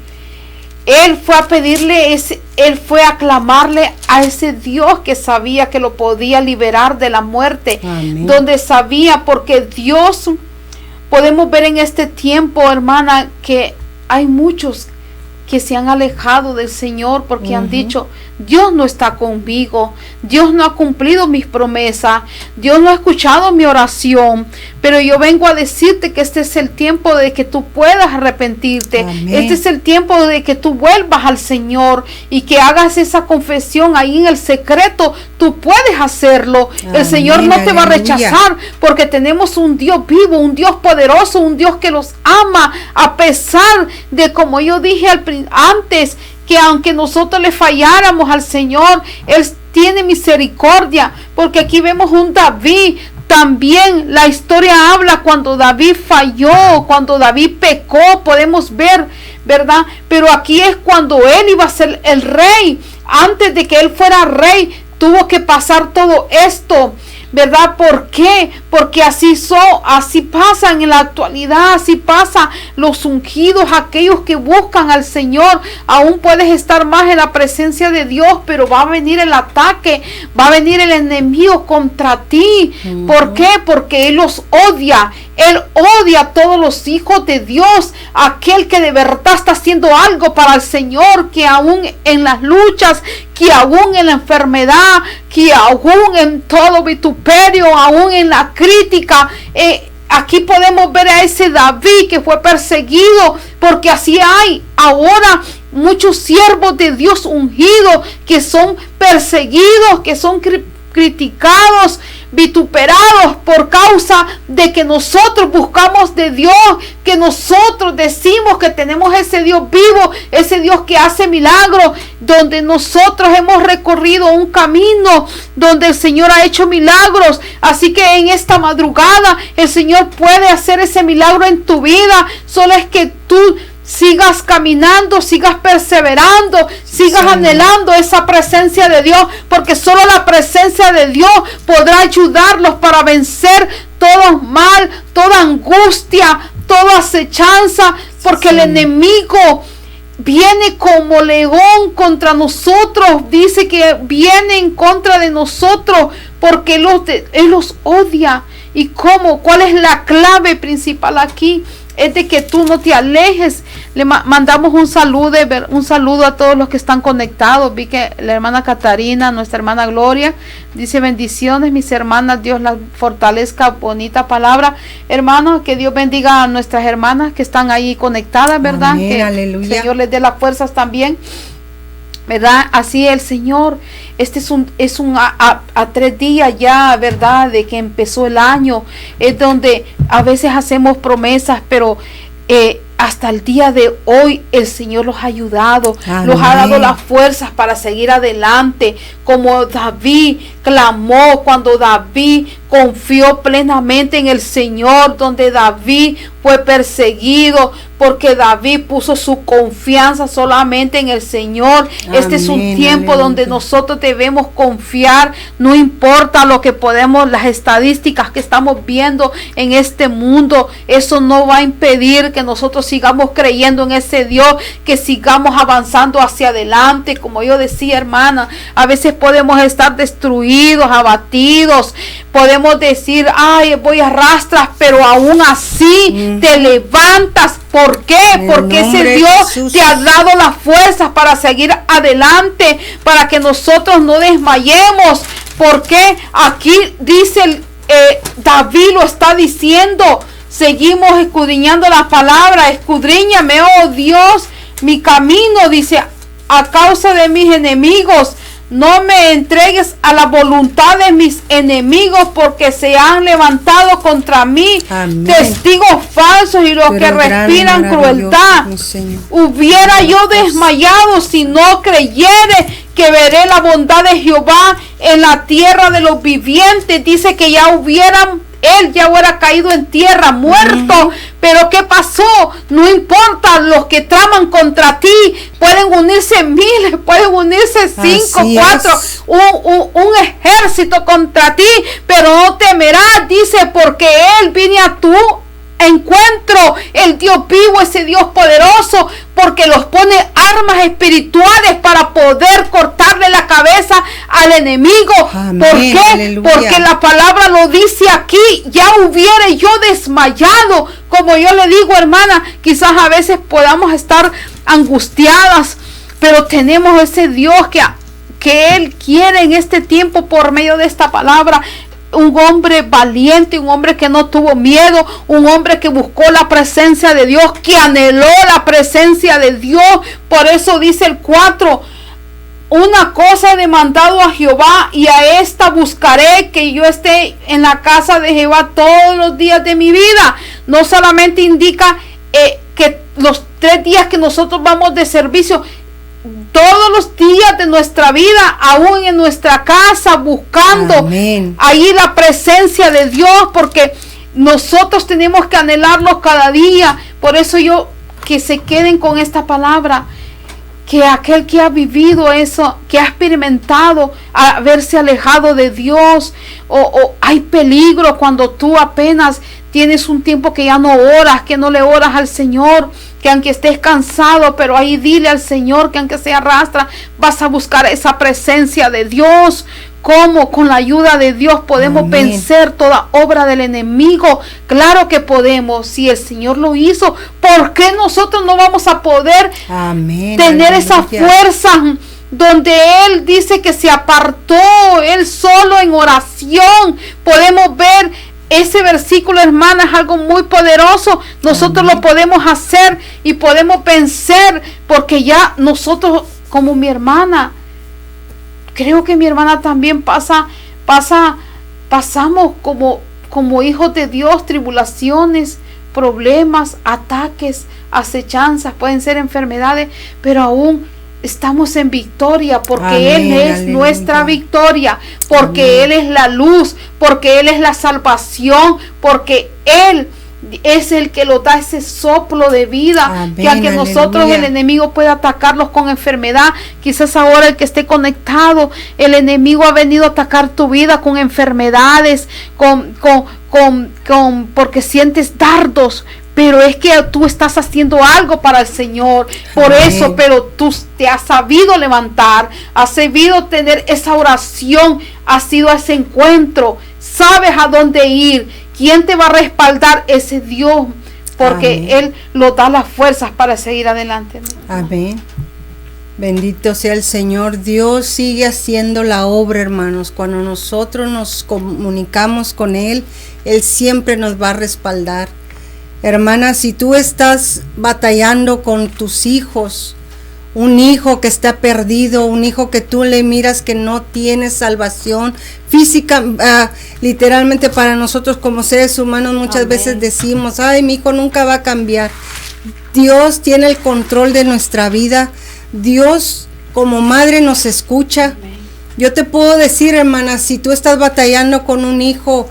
Él fue a pedirle, él fue a clamarle a ese Dios que sabía que lo podía liberar de la muerte. Amén. Donde sabía, porque Dios, podemos ver en este tiempo, hermana, que hay muchos que se han alejado del Señor porque han dicho: Dios no está conmigo, Dios no ha cumplido mis promesas, Dios no ha escuchado mi oración. Pero yo vengo a decirte que este es el tiempo de que tú puedas arrepentirte. Amén. Este es el tiempo de que tú vuelvas al Señor y que hagas esa confesión ahí en el secreto. Tú puedes hacerlo. Amén. El Señor no te va a rechazar, porque tenemos un Dios vivo, un Dios poderoso, un Dios que los ama, a pesar de, como yo dije antes, que aunque nosotros le falláramos al Señor, Él tiene misericordia, porque aquí vemos un David. También la historia habla cuando David falló, cuando David pecó, podemos ver, ¿verdad? Pero aquí es cuando él iba a ser el rey. Antes de que él fuera rey, tuvo que pasar todo esto, ¿verdad? ¿Por qué? Porque así pasan en la actualidad, así pasa los ungidos, aquellos que buscan al Señor. Aún puedes estar más en la presencia de Dios, pero va a venir el ataque, va a venir el enemigo contra ti. ¿Por qué? Porque Él los odia. Él odia a todos los hijos de Dios, aquel que de verdad está haciendo algo para el Señor, que aún en las luchas, que aún en la enfermedad, que aún en todo vituperio, aún en la crítica, aquí podemos ver a ese David que fue perseguido, porque así hay ahora muchos siervos de Dios ungidos que son perseguidos, que son criticados, vituperados por causa de que nosotros buscamos de Dios, que nosotros decimos que tenemos ese Dios vivo, ese Dios que hace milagros, donde nosotros hemos recorrido un camino donde el Señor ha hecho milagros. Así que en esta madrugada el Señor puede hacer ese milagro en tu vida. Solo es que tú sigas caminando, sigas perseverando, sigas anhelando esa presencia de Dios, porque solo la presencia de Dios podrá ayudarlos para vencer todo mal, toda angustia, toda acechanza, porque el enemigo viene como león contra nosotros. Dice que viene en contra de nosotros porque Él los odia. ¿Y cómo? ¿Cuál es la clave principal aquí? Es de que tú no te alejes. Le mandamos un saludo a todos los que están conectados. Vi que la hermana Catarina, nuestra hermana Gloria, dice: bendiciones mis hermanas, Dios las fortalezca. Bonita palabra, hermanos. Que Dios bendiga a nuestras hermanas que están ahí conectadas, ¿verdad? Amén, que aleluya. el Señor les dé las fuerzas también, ¿verdad? Así el Señor, este es a 3 días ya, ¿verdad? De que empezó el año, es donde a veces hacemos promesas, pero hasta el día de hoy el Señor los ha ayudado, Amén. Los ha dado las fuerzas para seguir adelante, como David clamó, cuando David confió plenamente en el Señor, donde David fue perseguido, porque David puso su confianza solamente en el Señor. Amén. Este es un tiempo, aleluya, donde nosotros debemos confiar, no importa lo que podemos, las estadísticas que estamos viendo en este mundo, eso no va a impedir que nosotros sigamos creyendo en ese Dios, que sigamos avanzando hacia adelante. Como yo decía, hermana, a veces podemos estar destruidos, abatidos, podemos decir: ay, voy a rastras, pero aún así te levantas. ¿Por qué? Porque ese Dios te ha dado las fuerzas para seguir adelante, para que nosotros no desmayemos. Porque aquí dice, David lo está diciendo, seguimos escudriñando la palabra: escudriñame, oh Dios, mi camino, dice, a causa de mis enemigos. No me entregues a la voluntad de mis enemigos, porque se han levantado contra mí. Amén. Testigos falsos y los que respiran crueldad. Hubiera yo desmayado si no creyere que veré la bondad de Jehová en la tierra de los vivientes. Dice que él ya hubiera caído en tierra, muerto. Pero ¿qué pasó? No importa, los que traman contra ti, pueden unirse miles, pueden unirse 5, 4, un ejército contra ti, pero no temerás, dice, porque Él viene a tu encuentro, el Dios vivo, ese Dios poderoso, porque los pone armas espirituales para poder cortarle la cabeza al enemigo. Amén. ¿Por qué? Aleluya. Porque la palabra lo dice aquí: ya hubiera yo desmayado. Como yo le digo, hermana, quizás a veces podamos estar angustiadas, pero tenemos ese Dios que Él quiere en este tiempo, por medio de esta palabra. Un hombre valiente, un hombre que no tuvo miedo, un hombre que buscó la presencia de Dios, que anheló la presencia de Dios. Por eso dice el 4: una cosa he demandado a Jehová, y a esta buscaré, que yo esté en la casa de Jehová todos los días de mi vida. No solamente indica que los 3 días que nosotros vamos de servicio, todos los días de nuestra vida, aún en nuestra casa, buscando Amén. Ahí la presencia de Dios, porque nosotros tenemos que anhelarlo cada día. Por eso que se queden con esta palabra, que aquel que ha vivido eso, que ha experimentado haberse alejado de Dios, o hay peligro cuando tú apenas tienes un tiempo que ya no oras, que no le oras al Señor, que aunque estés cansado, pero ahí dile al Señor que aunque se arrastra, vas a buscar esa presencia de Dios. ¿Cómo? Con la ayuda de Dios podemos vencer toda obra del enemigo. Claro que podemos. Si el Señor lo hizo, ¿por qué nosotros no vamos a poder tener esa fuerza? Donde Él dice que se apartó Él solo en oración. Podemos ver ese versículo, hermana, es algo muy poderoso. Nosotros lo podemos hacer y podemos vencer, porque ya nosotros, como mi hermana, creo que mi hermana también pasamos como hijos de Dios, tribulaciones, problemas, ataques, acechanzas, pueden ser enfermedades, pero aún estamos en victoria, porque Él es nuestra victoria, porque Él es la luz, porque Él es la salvación, porque Él es el que nos da ese soplo de vida, que aunque nosotros el enemigo puede atacarlos con enfermedad, quizás ahora el que esté conectado, el enemigo ha venido a atacar tu vida con enfermedades, porque sientes dardos, pero es que tú estás haciendo algo para el Señor, por eso, pero tú te has sabido levantar, has sabido tener esa oración, has ido a ese encuentro, sabes a dónde ir. ¿Quién te va a respaldar? Ese Dios, porque Él lo da las fuerzas para seguir adelante. Amén. Bendito sea el Señor. Dios sigue haciendo la obra, hermanos. Cuando nosotros nos comunicamos con Él, Él siempre nos va a respaldar. Hermana, si tú estás batallando con tus hijos, un hijo que está perdido, un hijo que tú le miras que no tiene salvación física, literalmente para nosotros como seres humanos muchas veces decimos, ay, mi hijo nunca va a cambiar. Dios tiene el control de nuestra vida. Dios como madre nos escucha. Yo te puedo decir, hermana, si tú estás batallando con un hijo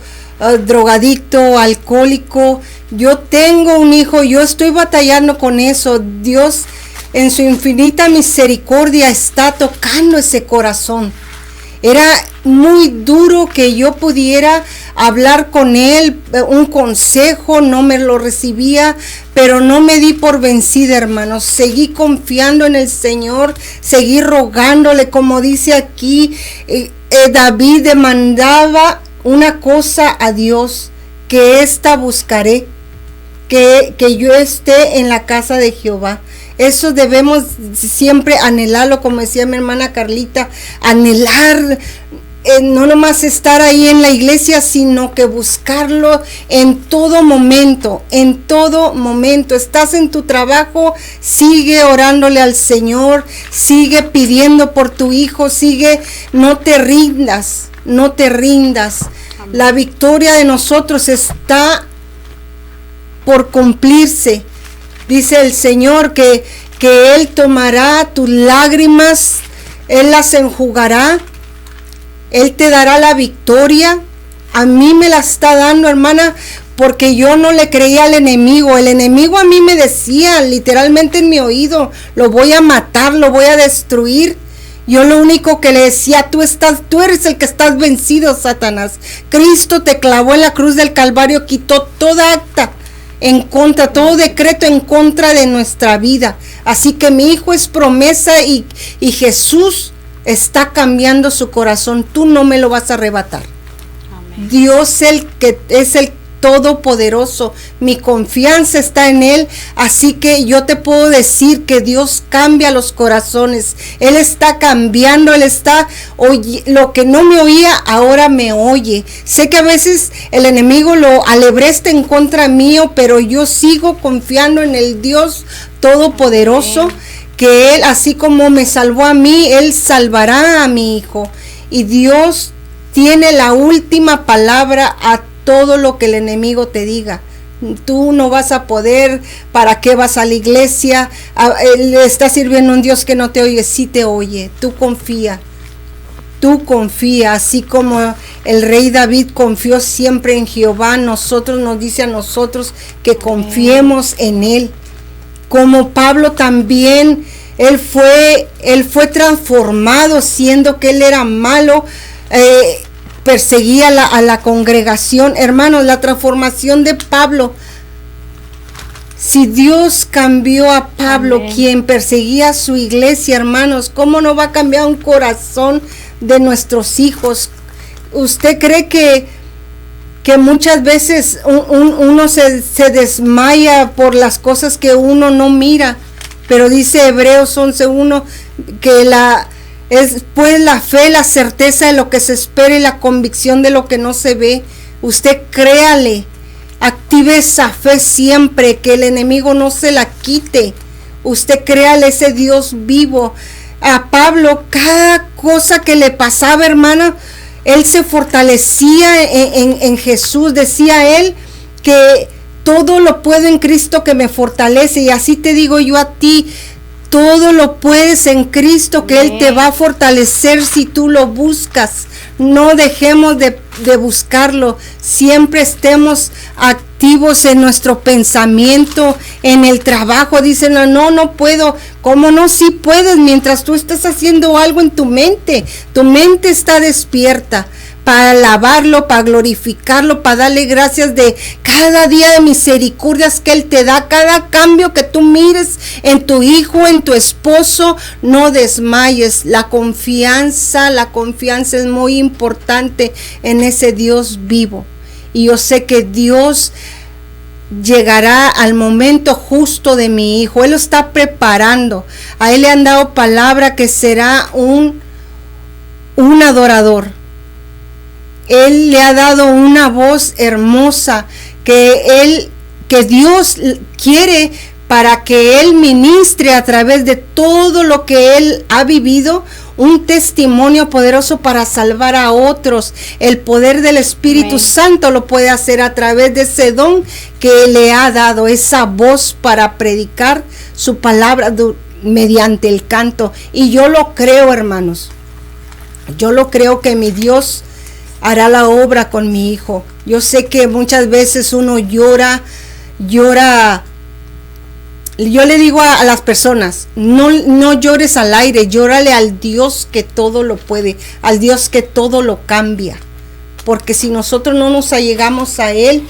drogadicto, alcohólico, yo tengo un hijo, yo estoy batallando con eso. Dios en su infinita misericordia está tocando ese corazón. Era muy duro que yo pudiera hablar con él, un consejo, no me lo recibía, pero no me di por vencida, hermanos. Seguí confiando en el Señor, seguí rogándole, como dice aquí, David demandaba una cosa a Dios, que esta buscaré, que yo esté en la casa de Jehová. Eso debemos siempre anhelarlo, como decía mi hermana Carlita, anhelar, no nomás estar ahí en la iglesia, sino que buscarlo en todo momento, en todo momento. Estás en tu trabajo, sigue orándole al Señor, sigue pidiendo por tu hijo, no te rindas, no te rindas. Amén. La victoria de nosotros está por cumplirse. Dice el Señor que Él tomará tus lágrimas, Él las enjugará, Él te dará la victoria. A mí me la está dando, hermana, porque yo no le creía al enemigo. El enemigo a mí me decía literalmente en mi oído, lo voy a matar, lo voy a destruir. Yo lo único que le decía, tú eres el que estás vencido, Satanás. Cristo te clavó en la cruz del Calvario, quitó toda acta en contra, todo decreto en contra de nuestra vida. Así que mi hijo es promesa y Jesús está cambiando su corazón. Tú no me lo vas a arrebatar. Amén. Dios es el Todopoderoso. Mi confianza está en Él. Así que yo te puedo decir que Dios cambia los corazones. Él está cambiando. Él está lo que no me oía, ahora me oye. Sé que a veces el enemigo lo alebresta en contra mío, pero yo sigo confiando en el Dios Todopoderoso. Amén. Que Él, así como me salvó a mí, Él salvará a mi hijo. Y Dios tiene la última palabra a todo lo que el enemigo te diga. Tú no vas a poder, ¿para qué vas a la iglesia? Él está sirviendo a un Dios que no te oye. Sí te oye, tú confía, así como el rey David confió siempre en Jehová. Nosotros nos dice a nosotros que confiemos en Él. Como Pablo también, él fue transformado, siendo que él era malo, perseguía a la congregación. Hermanos, la transformación de Pablo, si Dios cambió a Pablo, amén, quien perseguía a su iglesia, hermanos, ¿cómo no va a cambiar un corazón de nuestros hijos. ¿Usted cree que muchas veces uno se desmaya por las cosas que uno no mira? Pero dice Hebreos 11:1 que es pues la fe, la certeza de lo que se espera y la convicción de lo que no se ve. Usted créale, active esa fe siempre, que el enemigo no se la quite. Usted créale ese Dios vivo. A Pablo, cada cosa que le pasaba, hermana, él se fortalecía en Jesús. Decía él que todo lo puedo en Cristo que me fortalece. Y así te digo yo a ti, todo lo puedes en Cristo, que Él te va a fortalecer si tú lo buscas. No dejemos de buscarlo. Siempre estemos activos en nuestro pensamiento, en el trabajo. Dicen, no puedo. ¿Cómo no? Sí puedes, mientras tú estás haciendo algo en tu mente. Tu mente está despierta para alabarlo, para glorificarlo, para darle gracias de cada día de misericordias que Él te da, cada cambio que tú mires en tu hijo, en tu esposo. No desmayes. La confianza es muy importante en ese Dios vivo. Y yo sé que Dios llegará al momento justo de mi hijo. Él lo está preparando. A él le han dado palabra que será un adorador. Él le ha dado una voz hermosa que Dios quiere para que él ministre a través de todo lo que él ha vivido, un testimonio poderoso para salvar a otros. El poder del Espíritu Santo lo puede hacer a través de ese don que le ha dado, esa voz para predicar su palabra mediante el canto. Y yo lo creo, hermanos. Yo lo creo que mi Dios hará la obra con mi hijo. Yo sé que muchas veces uno llora. Yo le digo a las personas, no llores al aire, llórale al Dios que todo lo puede, al Dios que todo lo cambia. Porque si nosotros no nos allegamos a Él,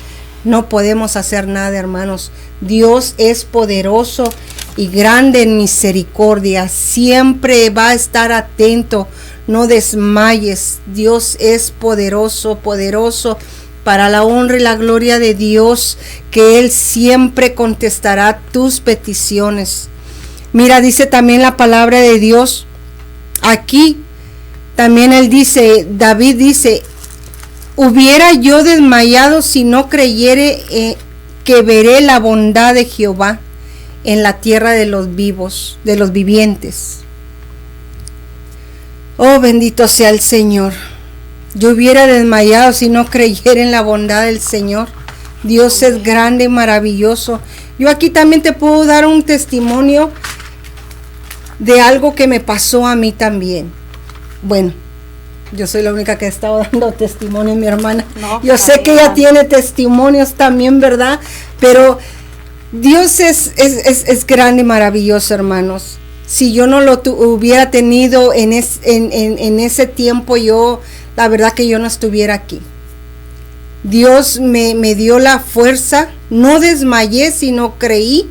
no podemos hacer nada, hermanos. Dios es poderoso y grande en misericordia. Siempre va a estar atento. No desmayes. Dios es poderoso para la honra y la gloria de Dios, que Él siempre contestará tus peticiones. Mira, dice también la palabra de Dios. Aquí también David dice, hubiera yo desmayado si no creyere que veré la bondad de Jehová en la tierra de los vivos, de los vivientes. Oh, bendito sea el Señor. Yo hubiera desmayado si no creyera en la bondad del Señor. Dios es grande y maravilloso. Yo aquí también te puedo dar un testimonio de algo que me pasó a mí también. Bueno, yo soy la única que he estado dando testimonio, mi hermana. Yo sé que ella tiene testimonios también, ¿verdad? Pero Dios es grande y maravilloso, hermanos. Si yo no lo hubiera tenido en ese tiempo, la verdad que yo no estuviera aquí. Dios me dio la fuerza, no desmayé, sino creí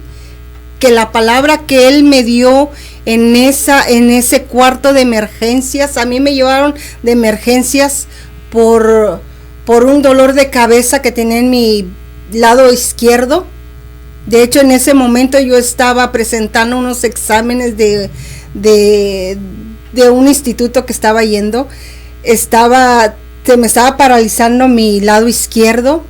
que la palabra que Él me dio en ese cuarto de emergencias, a mí me llevaron de emergencias por un dolor de cabeza que tenía en mi lado izquierdo. De hecho, en ese momento yo estaba presentando unos exámenes de un instituto que estaba yendo. Se me estaba paralizando mi lado izquierdo.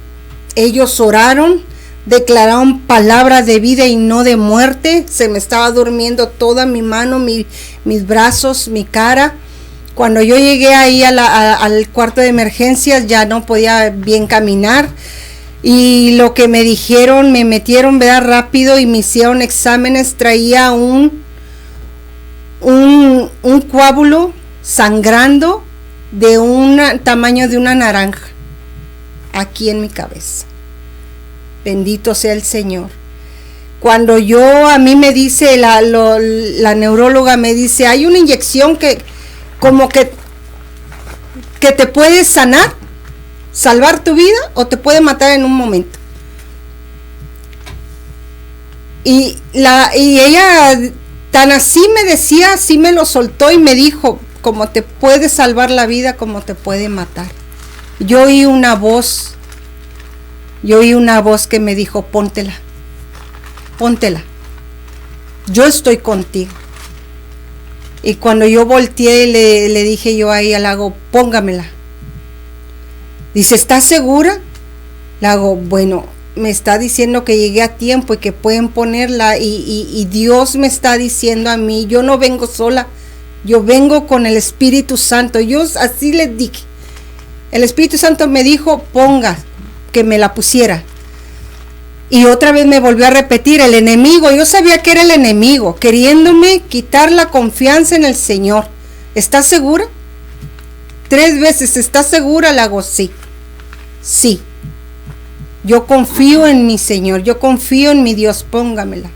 Ellos oraron, declararon palabra de vida y no de muerte. Se me estaba durmiendo toda mi mano, mis brazos, mi cara. Cuando yo llegué ahí al cuarto de emergencias, ya no podía bien caminar. Y lo que me dijeron, me metieron, ¿verdad?, rápido, y me hicieron exámenes. Traía un coágulo sangrando de un tamaño de una naranja aquí en mi cabeza. Bendito sea el Señor. Cuando a mí me dice la neuróloga, me dice, hay una inyección que como que te puede salvar tu vida o te puede matar en un momento. Y ella tan así me decía, así me lo soltó y me dijo, como te puede salvar la vida, como te puede matar. Yo oí una voz que me dijo, póntela, yo estoy contigo. Y cuando yo volteé, le dije yo ahí al lago, póngamela. Dice, ¿estás segura? Le hago, bueno, me está diciendo que llegué a tiempo y que pueden ponerla, y Dios me está diciendo a mí, yo no vengo sola, yo vengo con el Espíritu Santo. Yo así le dije, el Espíritu Santo me dijo, ponga, que me la pusiera. Y otra vez me volvió a repetir, el enemigo, yo sabía que era el enemigo, queriéndome quitar la confianza en el Señor. ¿Estás segura? 3 veces, ¿estás segura? Le hago, sí. Yo confío en mi Señor, yo confío en mi Dios, póngamela.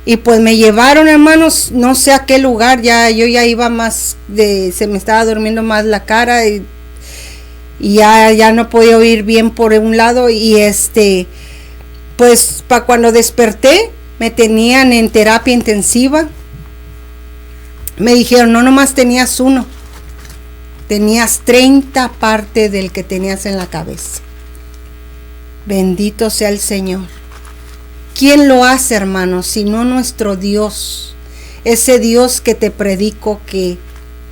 Y pues me llevaron, hermanos, no sé a qué lugar, yo ya iba más, se me estaba durmiendo más la cara, y ya no podía oír bien por un lado, y pues para cuando desperté, me tenían en terapia intensiva. Me dijeron, no nomás tenías 1, tenías 30 parte del que tenías en la cabeza. Bendito sea el Señor. ¿Quién lo hace, hermanos, sino nuestro Dios? Ese Dios que te predico que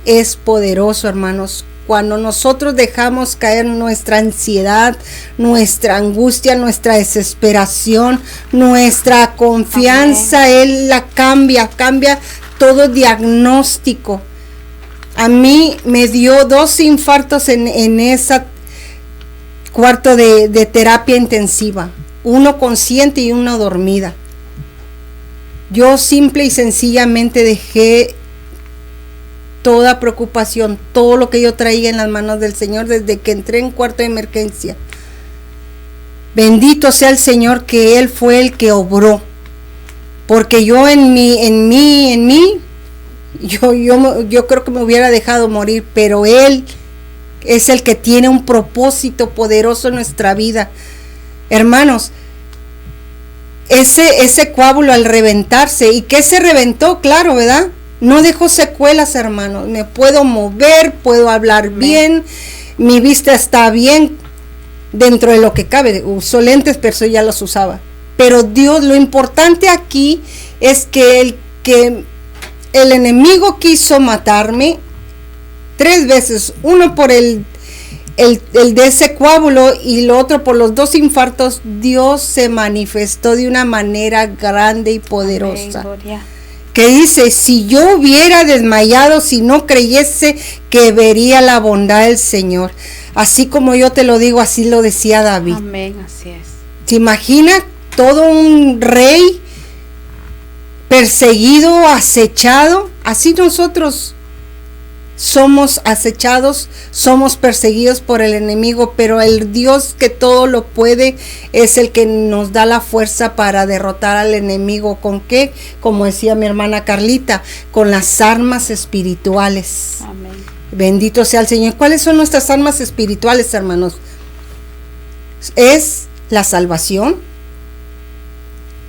es poderoso, hermanos. Cuando nosotros dejamos caer nuestra ansiedad, nuestra angustia, nuestra desesperación, nuestra confianza, amén, Él la cambia todo diagnóstico. A mí me dio 2 infartos en esa cuarto de terapia intensiva, uno consciente y uno dormida. Yo simple y sencillamente dejé toda preocupación, todo lo que yo traía en las manos del Señor desde que entré en cuarto de emergencia. Bendito sea el Señor que Él fue el que obró, porque yo en mí, yo creo que me hubiera dejado morir, pero Él es el que tiene un propósito poderoso en nuestra vida. Hermanos, ese coágulo al reventarse, ¿y qué se reventó? Claro, ¿verdad? No dejó secuelas, hermanos. Me puedo mover, puedo hablar bien, mi vista está bien dentro de lo que cabe. Uso lentes, pero eso ya los usaba. Pero Dios, lo importante aquí es que el enemigo quiso matarme 3 veces, uno por el de ese coágulo y lo otro por los 2 infartos. Dios se manifestó de una manera grande y poderosa. Amén, que dice, si yo hubiera desmayado, si no creyese que vería la bondad del Señor. Así como yo te lo digo, así lo decía David. Amén, así es. ¿Se imagina todo un rey perseguido, acechado? Así nosotros somos acechados, somos perseguidos por el enemigo, pero el Dios que todo lo puede es el que nos da la fuerza para derrotar al enemigo. ¿Con qué? Como decía mi hermana Carlita, con las armas espirituales. Amén. Bendito sea el Señor. ¿Cuáles son nuestras armas espirituales, hermanos? Es la salvación,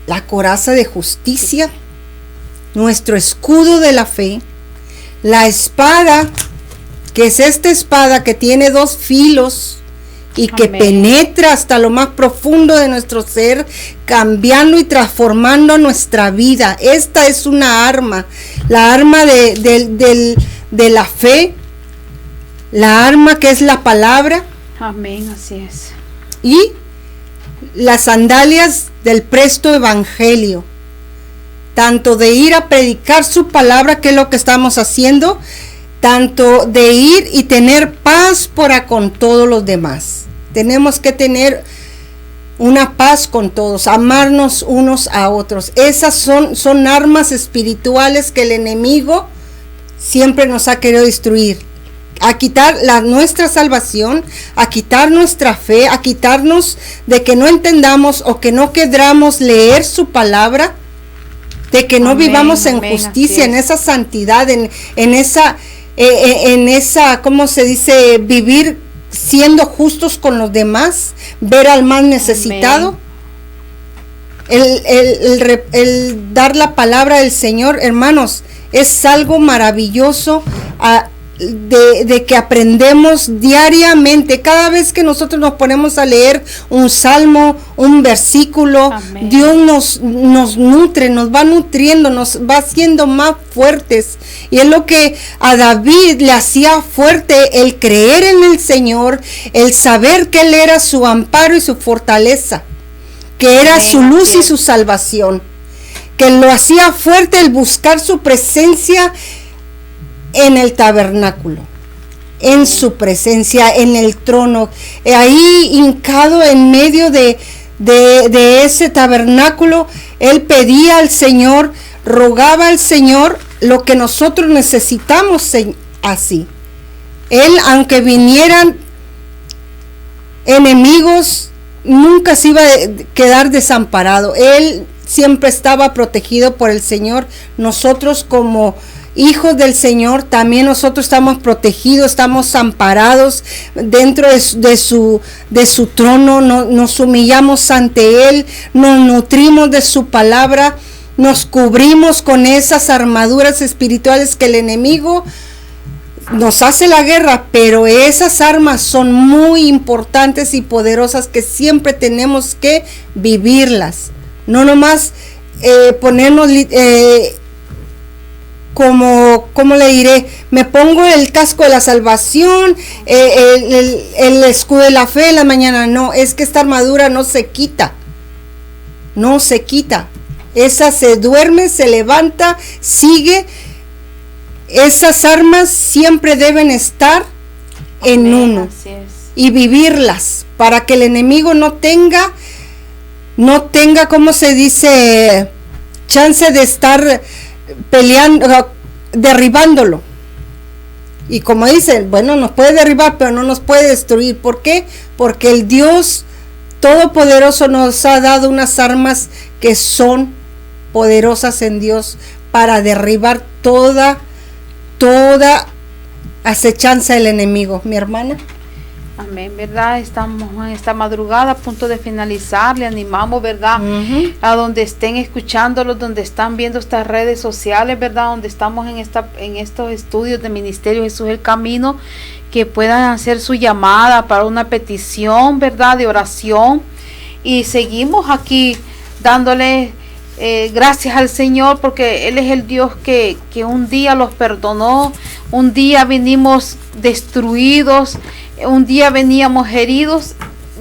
la coraza de justicia, nuestro escudo de la fe, la espada, que es esta espada que tiene 2 filos y que amén, penetra hasta lo más profundo de nuestro ser, cambiando y transformando nuestra vida. Esta es una arma, la arma de la fe, la arma que es la palabra. Amén, así es. Y las sandalias del presto evangelio, tanto de ir a predicar su palabra, que es lo que estamos haciendo, tanto de ir y tener paz para con todos los demás. Tenemos que tener una paz con todos, amarnos unos a otros. Esas son armas espirituales que el enemigo siempre nos ha querido destruir, a quitar nuestra salvación, a quitar nuestra fe, a quitarnos de que no entendamos o que no queramos leer su palabra, de que no amén, vivamos en amén, justicia, en esa santidad, en esa, ¿cómo se dice? Vivir siendo justos con los demás, ver al más necesitado. Amén. el dar la palabra del Señor, hermanos, es algo maravilloso de que aprendemos diariamente. Cada vez que nosotros nos ponemos a leer un salmo, un versículo, amén, Dios nos nutre, nos va nutriendo, nos va haciendo más fuertes. Y es lo que a David le hacía fuerte, el creer en el Señor, el saber que Él era su amparo y su fortaleza, que era su luz y su salvación, que lo hacía fuerte el buscar su presencia en el tabernáculo, en su presencia, en el trono, ahí hincado en medio de ese tabernáculo. Él pedía al Señor, rogaba al Señor lo que nosotros necesitamos así. Él, aunque vinieran enemigos, nunca se iba a quedar desamparado. Él siempre estaba protegido por el Señor. Nosotros como hijos del Señor, también nosotros estamos protegidos, estamos amparados dentro de su trono. Nos humillamos ante Él, nos nutrimos de su palabra, nos cubrimos con esas armaduras espirituales que el enemigo nos hace la guerra, pero esas armas son muy importantes y poderosas que siempre tenemos que vivirlas, no nomás ponernos como le diré, me pongo el casco de la salvación, el escudo de la fe en la mañana. No, es que esta armadura no se quita, esa se duerme, se levanta, sigue. Esas armas siempre deben estar en uno y vivirlas para que el enemigo no tenga, como se dice, chance de estar peleando, derribándolo. Y como dicen, bueno, nos puede derribar, pero no nos puede destruir. ¿Por qué? Porque el Dios Todopoderoso nos ha dado unas armas que son poderosas en Dios para derribar toda acechanza del enemigo. Mi hermana. Amén, ¿verdad? Estamos en esta madrugada a punto de finalizar. Le animamos, ¿verdad? A donde estén escuchándolo, donde están viendo estas redes sociales, ¿verdad? Donde estamos en estos estudios de Ministerio Jesús el Camino, que puedan hacer su llamada para una petición, ¿verdad? De oración. Y seguimos aquí dándole gracias al Señor, porque Él es el Dios que un día los perdonó, un día vinimos destruidos, un día veníamos heridos.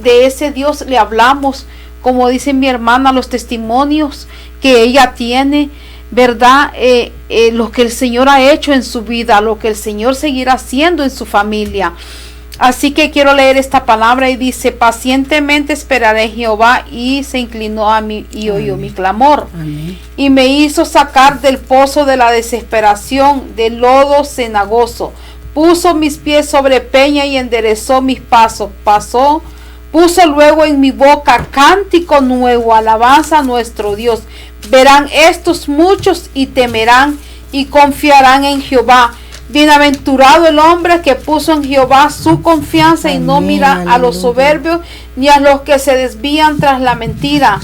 De ese Dios le hablamos, como dice mi hermana, los testimonios que ella tiene, ¿verdad? Lo que el Señor ha hecho en su vida, lo que el Señor seguirá haciendo en su familia. Así que quiero leer esta palabra y dice: pacientemente esperaré Jehová, y se inclinó a mí y oyó mi clamor. Amén. Y me hizo sacar del pozo de la desesperación, del lodo cenagoso. Puso mis pies sobre peña y enderezó mis pasos. Puso luego en mi boca cántico nuevo, alabanza a nuestro Dios. Verán estos muchos y temerán y confiarán en Jehová. Bienaventurado el hombre que puso en Jehová su confianza. Amén, y no mira aleluya a los soberbios ni a los que se desvían tras la mentira.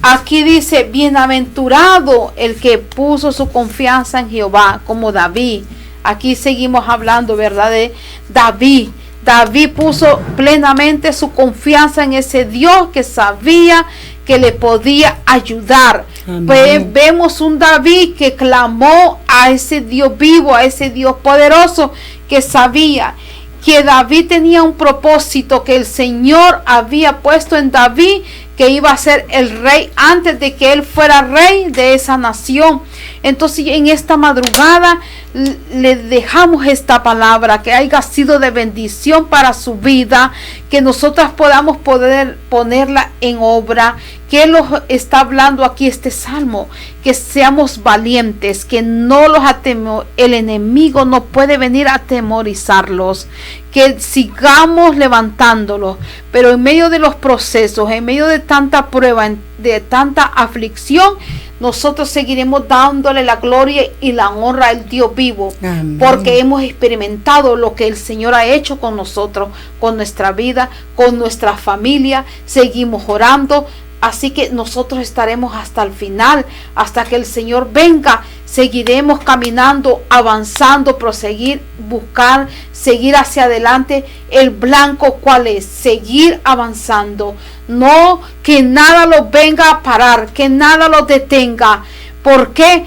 Aquí dice: bienaventurado el que puso su confianza en Jehová, como David. Aquí seguimos hablando, ¿verdad? De David. David puso plenamente su confianza en ese Dios que sabía que le podía ayudar. Pues vemos un David que clamó a ese Dios vivo, a ese Dios poderoso, que sabía que David tenía un propósito, que el Señor había puesto en David, que iba a ser el rey antes de que él fuera rey de esa nación. Entonces, en esta madrugada le dejamos esta palabra, que haya sido de bendición para su vida, que nosotras podamos poder ponerla en obra, que Él nos está hablando aquí este salmo, que seamos valientes, que no los el enemigo no puede venir a atemorizarlos, que sigamos levantándolos, pero en medio de los procesos, en medio de tanta prueba, de tanta aflicción, nosotros seguiremos dándole la gloria y la honra al Dios vivo. Amén. Porque hemos experimentado lo que el Señor ha hecho con nosotros, con nuestra vida, con nuestra familia. Seguimos orando, Así que nosotros estaremos hasta el final, hasta que el Señor venga. Seguiremos caminando, avanzando, proseguir, buscar, seguir hacia adelante. El blanco, ¿cuál es? Seguir avanzando. No que nada los venga a parar, que nada los detenga. Porque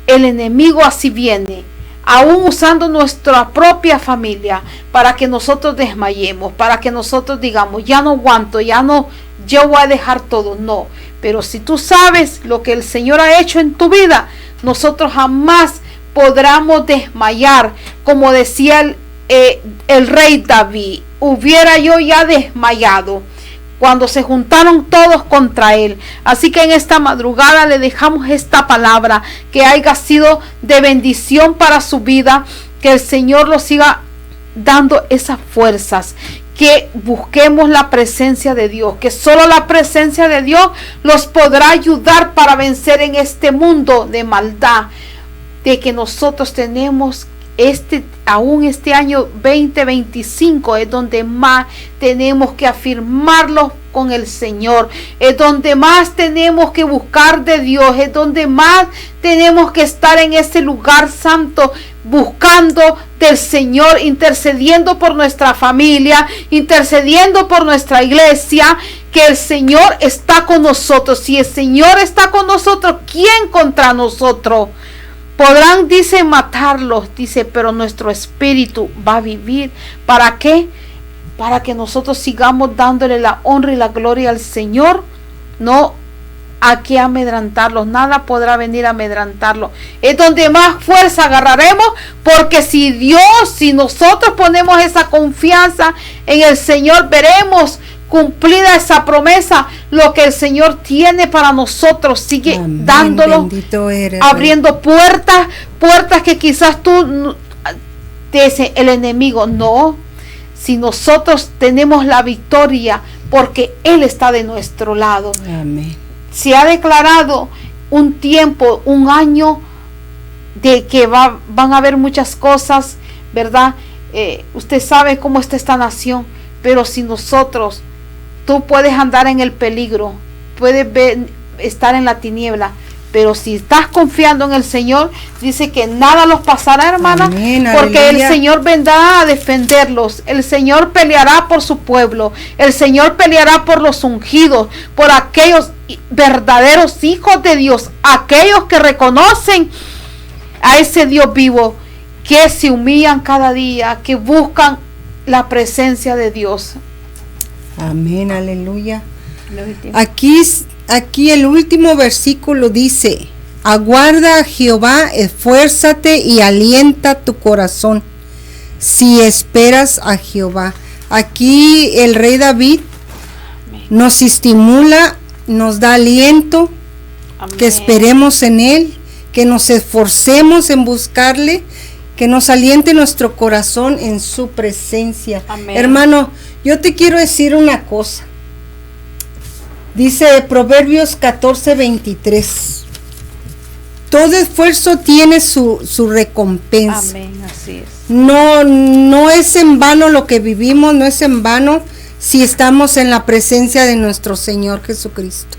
el enemigo así viene, aún usando nuestra propia familia, para que nosotros desmayemos, para que nosotros digamos, ya no aguanto, yo voy a dejar todo. No, pero si tú sabes lo que el Señor ha hecho en tu vida, nosotros jamás podremos desmayar. Como decía el rey David, hubiera yo ya desmayado cuando se juntaron todos contra él. Así que en esta madrugada le dejamos esta palabra, que haya sido de bendición para su vida, que el Señor los siga dando esas fuerzas, que busquemos la presencia de Dios, que solo la presencia de Dios los podrá ayudar para vencer en este mundo de maldad, de que nosotros tenemos aún este año 2025 es donde más tenemos que afirmarlo con el Señor, es donde más tenemos que buscar de Dios, es donde más tenemos que estar en ese lugar santo, buscando del Señor, intercediendo por nuestra familia, intercediendo por nuestra iglesia, que el Señor está con nosotros. Si el Señor está con nosotros, ¿quién contra nosotros? Podrán, dice, matarlos, dice, pero nuestro espíritu va a vivir. ¿Para qué? Para que nosotros sigamos dándole la honra y la gloria al Señor. No a que amedrantarlos, nada podrá venir a amedrantarlos. Es donde más fuerza agarraremos, porque si nosotros ponemos esa confianza en el Señor, veremos cumplida esa promesa, lo que el Señor tiene para nosotros. Sigue Amén, dándolo, eres, abriendo puertas que quizás tú te dice el enemigo. No, si nosotros tenemos la victoria, porque Él está de nuestro lado. Amén. Se ha declarado un tiempo, un año de que van a haber muchas cosas, ¿verdad? Usted sabe cómo está esta nación, pero si nosotros, tú puedes andar en el peligro, puedes estar en la tiniebla, pero si estás confiando en el Señor, dice que nada los pasará, hermana. Amén, porque aleluya. El Señor vendrá a defenderlos, el Señor peleará por su pueblo, el Señor peleará por los ungidos, por aquellos verdaderos hijos de Dios, aquellos que reconocen a ese Dios vivo, que se humillan cada día, que buscan la presencia de Dios. Amén, aleluya. Aquí el último versículo dice: aguarda a Jehová, esfuérzate y alienta tu corazón, si esperas a Jehová. Aquí el rey David nos estimula, nos da aliento. Amén. Que esperemos en Él, que nos esforcemos en buscarle, que nos aliente nuestro corazón en su presencia. Amén. Hermano, yo te quiero decir una cosa. Dice Proverbios 14:23. Todo esfuerzo tiene su recompensa. Amén, así es. No es en vano lo que vivimos, no es en vano si estamos en la presencia de nuestro Señor Jesucristo.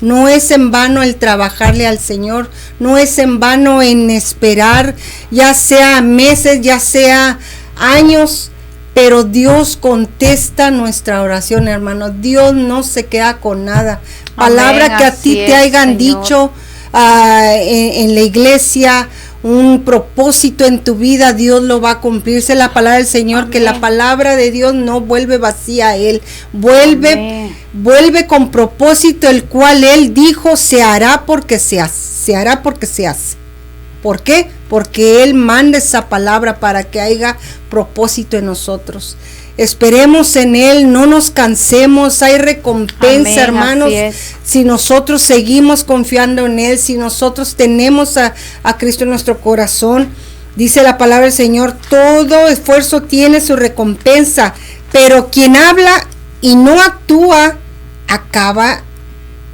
No es en vano el trabajarle al Señor, no es en vano en esperar, ya sea meses, ya sea años, pero Dios contesta nuestra oración, hermano. Dios no se queda con nada. Palabra Amén, que a ti te hayan dicho en la iglesia, un propósito en tu vida, Dios lo va a cumplirse. La palabra del Señor, Amén. Que la palabra de Dios no vuelve vacía a Él, vuelve con propósito, el cual Él dijo se hará porque se hace, se hará porque se hace. ¿Por qué? Porque Él manda esa palabra para que haya propósito en nosotros. Esperemos en Él, no nos cansemos, hay recompensa, Amén, hermanos, si nosotros seguimos confiando en Él, si nosotros tenemos a Cristo en nuestro corazón. Dice la palabra del Señor, todo esfuerzo tiene su recompensa, pero quien habla y no actúa, acaba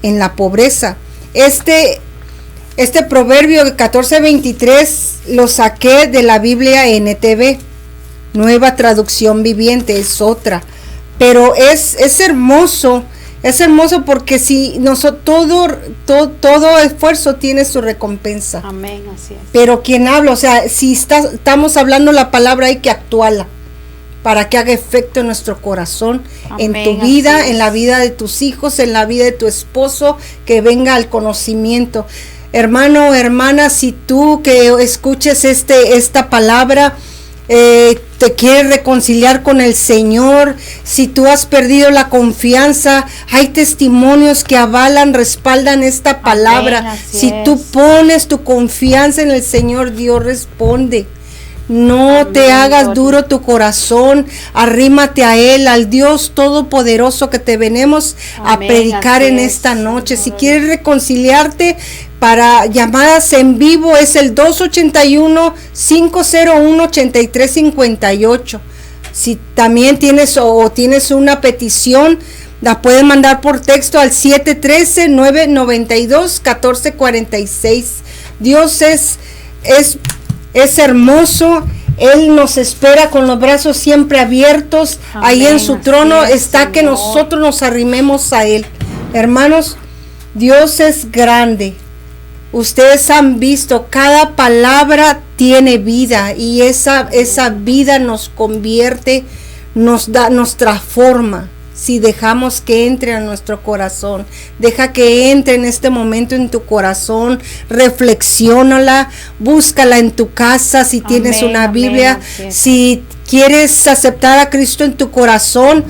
en la pobreza. Este proverbio 14:23 lo saqué de la Biblia NTV, Nueva Traducción Viviente, es otra, pero es hermoso Es hermoso porque si todo esfuerzo tiene su recompensa. Amén, así es. Pero quien habla, o sea, si estamos hablando la palabra, hay que actuarla para que haga efecto en nuestro corazón, Amén, en tu vida, así es. en la vida de tus hijos, en la vida de tu esposo, que venga al conocimiento. Hermano, hermana, si tú que escuches esta palabra, te quieres reconciliar con el Señor, si tú has perdido la confianza, hay testimonios que avalan, respaldan esta palabra. Amén, así si es. tú pones tu confianza en el Señor, Dios responde. No Amén, te hagas gloria. duro tu corazón, arrímate a Él, al Dios Todopoderoso que te venimos a Amén, predicar así en es, esta noche. Si Señor. quieres reconciliarte, para llamadas en vivo es el 281-501-8358. Si también tienes una petición, la puedes mandar por texto al 713-992-1446. Dios es hermoso. Él nos espera con los brazos siempre abiertos. Amén, Ahí en su así trono es, está que Señor. nosotros nos arrimemos a Él. Hermanos, Dios es grande. Ustedes han visto, cada palabra tiene vida y esa vida nos convierte, nos transforma. Si dejamos que entre a nuestro corazón, deja que entre en este momento en tu corazón, reflexiónala, búscala en tu casa si tienes Amén, una amén, Biblia. así es. Si quieres aceptar a Cristo en tu corazón,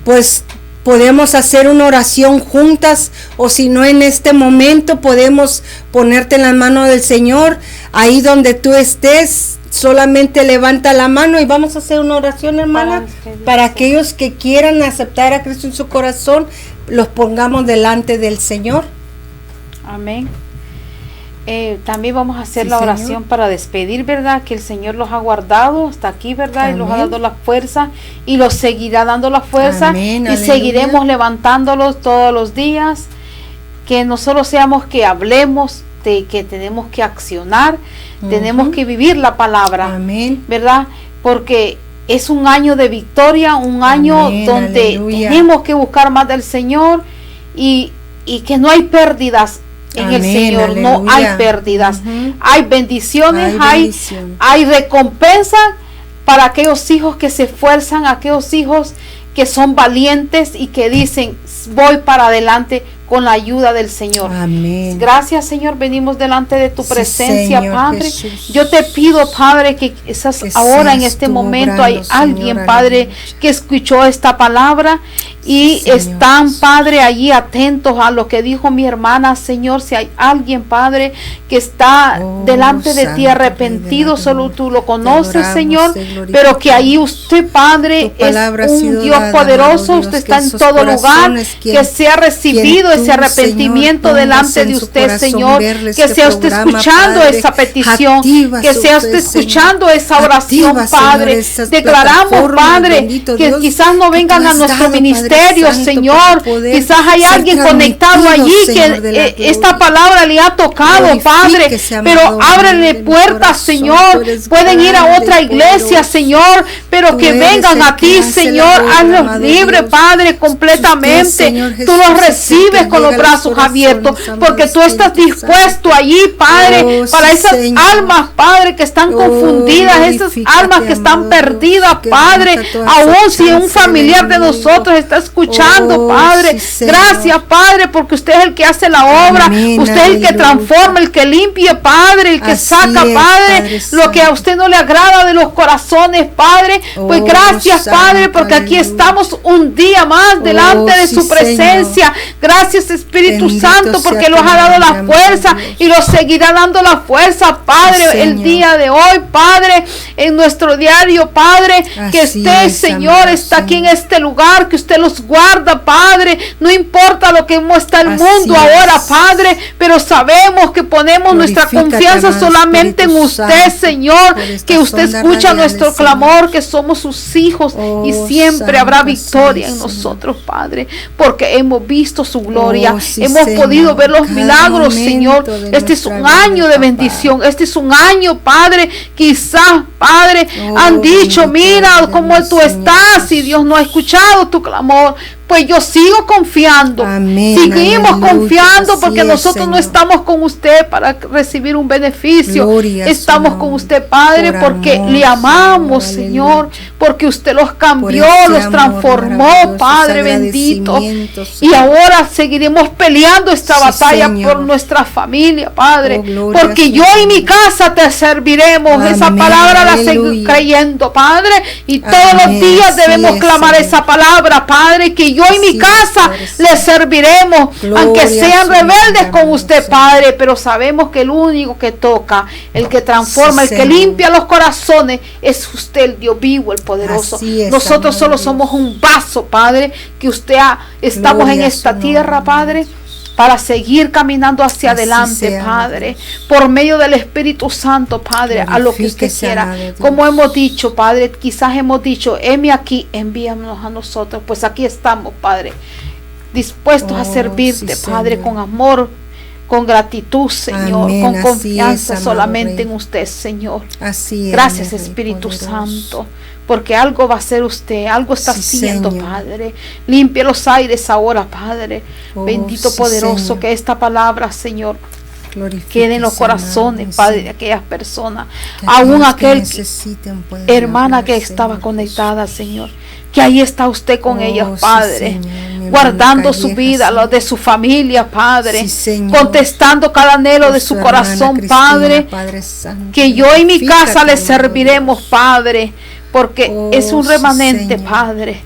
pues podemos hacer una oración juntas, o si no, en este momento podemos ponerte en las manos del Señor. Ahí donde tú estés, solamente levanta la mano y vamos a hacer una oración, hermana, para aquellos que quieran aceptar a Cristo en su corazón, los pongamos delante del Señor. Amén. También vamos a hacer Sí, la Señor. oración para despedir, ¿verdad? Que el Señor los ha guardado hasta aquí, ¿verdad? Y los ha Amén. dado la fuerza y los seguirá dando la fuerza. Amén, Y aleluya. seguiremos levantándolos todos los días. Que no solo seamos que hablemos, de que tenemos que accionar, tenemos que vivir la palabra, Amén. ¿verdad? Porque es un año de victoria, un año Amén, donde aleluya. tenemos que buscar más del Señor y que no hay pérdidas en el Amén, Señor, no aleluya. hay pérdidas, Ujú. hay bendiciones, Hay bendición. hay recompensa para aquellos hijos que se esfuerzan, aquellos hijos que son valientes y que dicen, voy para adelante con la ayuda del Señor. Amén. Gracias, Señor, venimos delante de tu Sí, presencia, Señor Padre. Jesús. Yo te pido, Padre, que esas Que ahora en seas este tú momento hay obrando, alguien, Señor, Padre, aleluya. que escuchó esta palabra y Sí, Señor están, Jesús. Padre, allí atentos a lo que dijo mi hermana, Señor. Si hay alguien, Padre, que está Oh, delante de ti Santo Rey de arrepentido, la solo gloria. tú lo Te conoces, adoramos, Señor, te glorificamos. pero que ahí usted, Padre, Tu palabra ha es sido un Dios dada, poderoso, amado Dios, usted que está en esos todo lugar, corazones, que sea recibido quien ese tú, arrepentimiento Señor, delante pongas de en su usted, corazón Señor, verle que este sea usted programa, escuchando Padre. esa petición, Activa que sea usted, usted escuchando Señor. esa oración, Activa, Señor, Padre. esas Declaramos, plataformas, Padre, bendito que Dios, quizás no que vengan tú a has nuestro dado, Padre ministerio, Santo, Señor. para poder Quizás hay ser alguien conectado transmitido, allí Señor, de la que esta gloria. palabra le ha tocado, Padre, Glorifíquese, amado pero ábrele de mi puertas, corazón. Señor. Tú eres Pueden ir a grande, otra iglesia, poderoso. Señor, pero Tú que eres vengan el a que ti, hace la Señor. obra, Hazlos amado libres, Dios. Padre, completamente. Usted, Señor Tú los Jesús, es el recibes que con los llega a los brazos abiertos, corazones, porque amado tú estás Espíritu dispuesto allí, Padre, Oh, para sí, esas Señor. almas, Padre, que están Oh, confundidas, esas glorifícate, almas que están amado perdidas, Dios. Padre, Quebranta toda aún si un acechanza familiar del de enemigo. nosotros está escuchando, Oh, Padre. sí, Señor. Gracias, Padre, porque usted es el que hace la obra, Amén, usted es el que aleluya. transforma, el que limpia, Padre, el que Así saca, es, Padre, Padre lo que a Santo. usted no le agrada de los corazones, Padre. Pues Oh, gracias, Padre, Santo, porque aquí aleluya. estamos un día más delante de sí, su presencia. Gracias, Espíritu Bendito Santo, sea porque tu los ha dado la nombre, fuerza amado Dios. y los seguirá dando la fuerza, Padre, Sí, el Señor. día de hoy, Padre, en nuestro diario, Padre, que Así esté, es, Señor, amado está aquí en Señor. este lugar, que usted los guarda, Padre. No importa lo que está el Así mundo ahora, es. Padre, pero sabemos que ponemos nuestra Glorifícate, confianza amado solamente en Espíritu usted, Santo, Señor, por estas que usted ondas escucha radiales, nuestro Señor. clamor, que somos sus hijos y Oh, siempre habrá Santo victoria sea, en Señor. nosotros, Padre, porque hemos visto su gloria, Oh, sí, hemos Señor. podido ver los Cada milagros, momento Señor. de Este es nuestra un vida, año de papá. bendición, este es un año, Padre, quizás, Padre, Oh, han dicho, bendito mira eres, cómo tú Señor estás y Jesús. Dios no ha escuchado tu clamor. pues yo sigo confiando. Amén, Seguimos aleluya, confiando así porque es, nosotros no Señor. estamos con usted para recibir un beneficio. Gloria a su Estamos con nombre. usted, Padre, Por porque amor, le amamos, Señor, Señor, porque usted los cambió, Por ese los amor transformó, maravilloso, Padre ese bendito. agradecimiento, Y Señor. ahora seguiremos peleando esta Sí, batalla Señor. por nuestra familia, Padre. Oh, gloria Porque a su yo y mi nombre. casa te serviremos. Esa Amén, palabra la seguimos aleluya. creyendo, Padre. Y todos los Amén, días así debemos es, clamar Señor. esa palabra, Padre, que yo y mi Así es, casa Padre le Santo. serviremos. Gloria Aunque a sean su rebeldes nombre, con usted, Señor. Padre. Pero sabemos que el único que toca, el que transforma, Sí, el que Señor. limpia los corazones, es usted, el Dios vivo, el poderoso. Así es, Nosotros amado solo Dios. somos un vaso, Padre, que usted estamos Gloria en a esta su tierra, nombre, Padre, para seguir caminando hacia Así adelante, sea, Padre, por medio del Espíritu Santo, Padre, a lo que usted Glorifíquese, quiera. amado Dios. Como hemos dicho, Padre, quizás hemos dicho, heme aquí, envíanos a nosotros. Pues aquí estamos, Padre, dispuestos a Oh, servirte, sí, Padre, Señor. con amor, con gratitud, Señor, Amén, con así confianza es, amado solamente Rey. en usted, Señor. Así es. Gracias, mi Rey Espíritu poderoso. Santo, porque algo va a hacer usted, algo está Sí, haciendo, Señor. Padre. Limpia los aires ahora, Padre. Oh, Bendito sí, poderoso, Señor. que esta palabra, Señor, Glorifíquese, quede en los corazones, amado Padre, de Señor. aquellas personas. Que Aún aquellos que aquel necesiten puedan hermana hablar, que Señor estaba Jesús. conectada, Señor. Que ahí está usted con Oh, ellos, sí, Padre. Señor, mi Guardando hermana su Calleja, vida, Señor. lo de su familia, Padre. Sí, Señor. Contestando cada anhelo Por de su hermana corazón, Cristina, Padre. Padre Santo, Que yo y mi glorifícate, casa le amado serviremos, Dios. Padre, porque Oh, es un sí, remanente, Señor. Padre.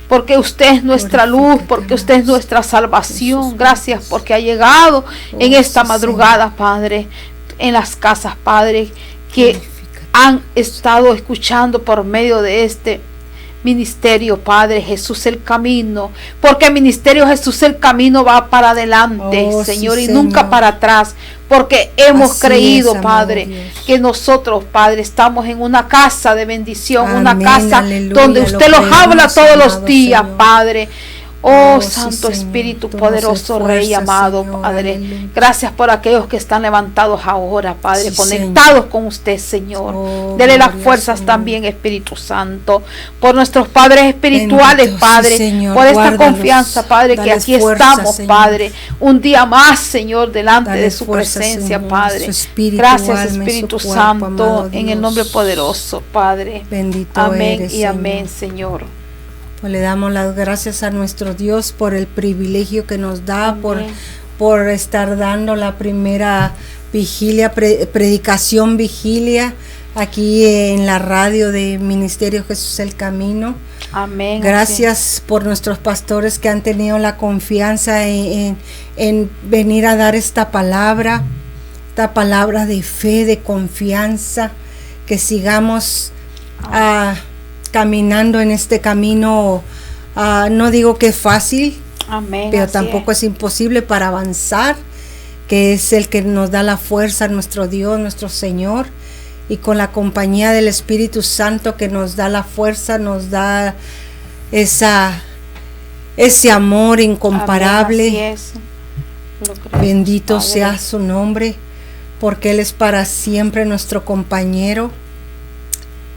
Porque usted es nuestra luz, Glorifícate, porque usted es amado nuestra salvación. Jesús. Gracias porque ha llegado en Oh, esta sí, madrugada, Padre, en las casas, Padre, que Glorifícate. han estado escuchando por medio de este ministerio, Padre Jesús el camino, porque el ministerio Jesús el camino va para adelante, Oh, sí, Señor, y Señor. nunca para atrás, porque hemos Así creído, es, amado Padre, Dios. que nosotros, Padre, estamos en una casa de bendición, una Amén, casa aleluya, donde lo usted los creemos, habla todos los amado días, Señor. Padre. Oh, Oh, sí, Santo Señor. Espíritu Tú nos poderoso, Rey esfuerzas, amado, Señor, Padre. aleluya. Gracias por aquellos que están levantados ahora, Padre, Sí, conectados Señor. con usted, Señor. Oh, Dele las gloria a fuerzas su también, Espíritu Santo, por nuestros padres espirituales, Bendito, Padre, sí, Señor. por esta Guárdalos. confianza, Padre, que Dales aquí fuerza, estamos, Señor. Padre, un día más, Señor, delante Dale de su fuerza, presencia, Señor, Padre. su espíritu, Gracias, alma y su Espíritu cuerpo, Santo, amado en el Dios. nombre poderoso, Padre. Bendito Amén eres, y amén, Señor. Señor. Pues le damos las gracias a nuestro Dios por el privilegio que nos da, Amén. por estar dando la primera vigilia, predicación vigilia aquí en la radio de Ministerio Jesús el Camino. Amén. Gracias por nuestros pastores que han tenido la confianza en venir a dar esta palabra de fe, de confianza, que sigamos caminando en este camino. No digo que es fácil, Amén. pero así tampoco es imposible para avanzar, que es el que nos da la fuerza, nuestro Dios, nuestro Señor, y con la compañía del Espíritu Santo que nos da la fuerza, nos da ese amor incomparable. Amén, así es. Lo creemos, Bendito Padre. sea su nombre, porque Él es para siempre nuestro compañero.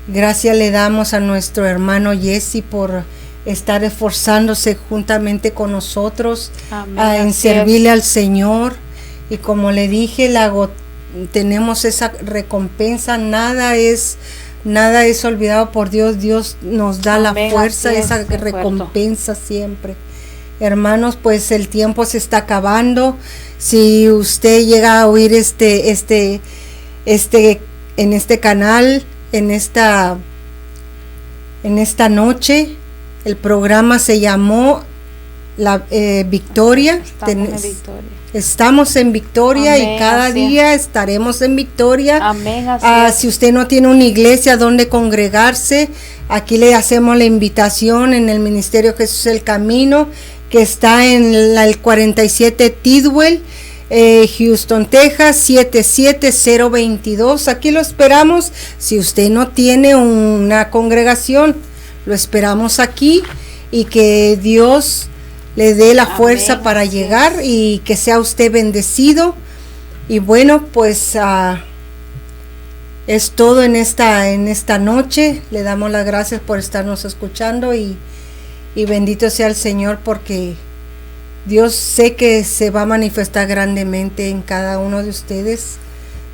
Gracias le damos a nuestro hermano Jesse por estar esforzándose juntamente con nosotros Amén, en así servirle al Señor. Y como le dije, tenemos esa recompensa, nada es olvidado por Dios. Dios nos da Amén, la fuerza, así es, esa de acuerdo. recompensa siempre. Hermanos, pues el tiempo se está acabando. Si usted llega a oír en este canal, en esta noche, el programa se llamó La Victoria. Estamos en victoria. Estamos en victoria. Amén, Y cada así es. día estaremos en victoria. Amén, así es. Si usted no tiene una iglesia donde congregarse, aquí le hacemos la invitación en el Ministerio Jesús el Camino, que está en el 47 Tidwell, Houston, Texas 77022. Aquí lo esperamos. Si usted no tiene una congregación, lo esperamos aquí, y que Dios le dé la fuerza Amén, para así llegar es. y que sea usted bendecido. Y bueno, pues es todo en esta noche. Le damos las gracias por estarnos escuchando y Y bendito sea el Señor, porque Dios sé que se va a manifestar grandemente en cada uno de ustedes,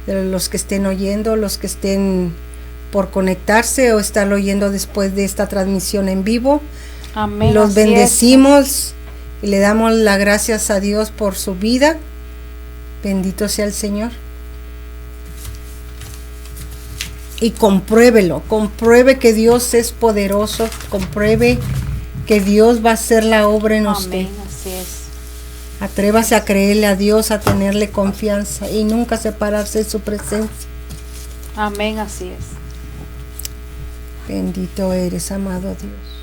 de los que estén oyendo, los que estén por conectarse o estar oyendo después de esta transmisión en vivo. Amén. Los Así bendecimos y le damos las gracias a Dios por su vida. Bendito sea el Señor. Y compruébelo, compruebe que Dios es poderoso, compruebe que Dios va a hacer la obra en usted. Amén, así es. Atrévase a creerle a Dios, a tenerle confianza y nunca separarse de su presencia. Amén, así es. Bendito eres, amado Dios.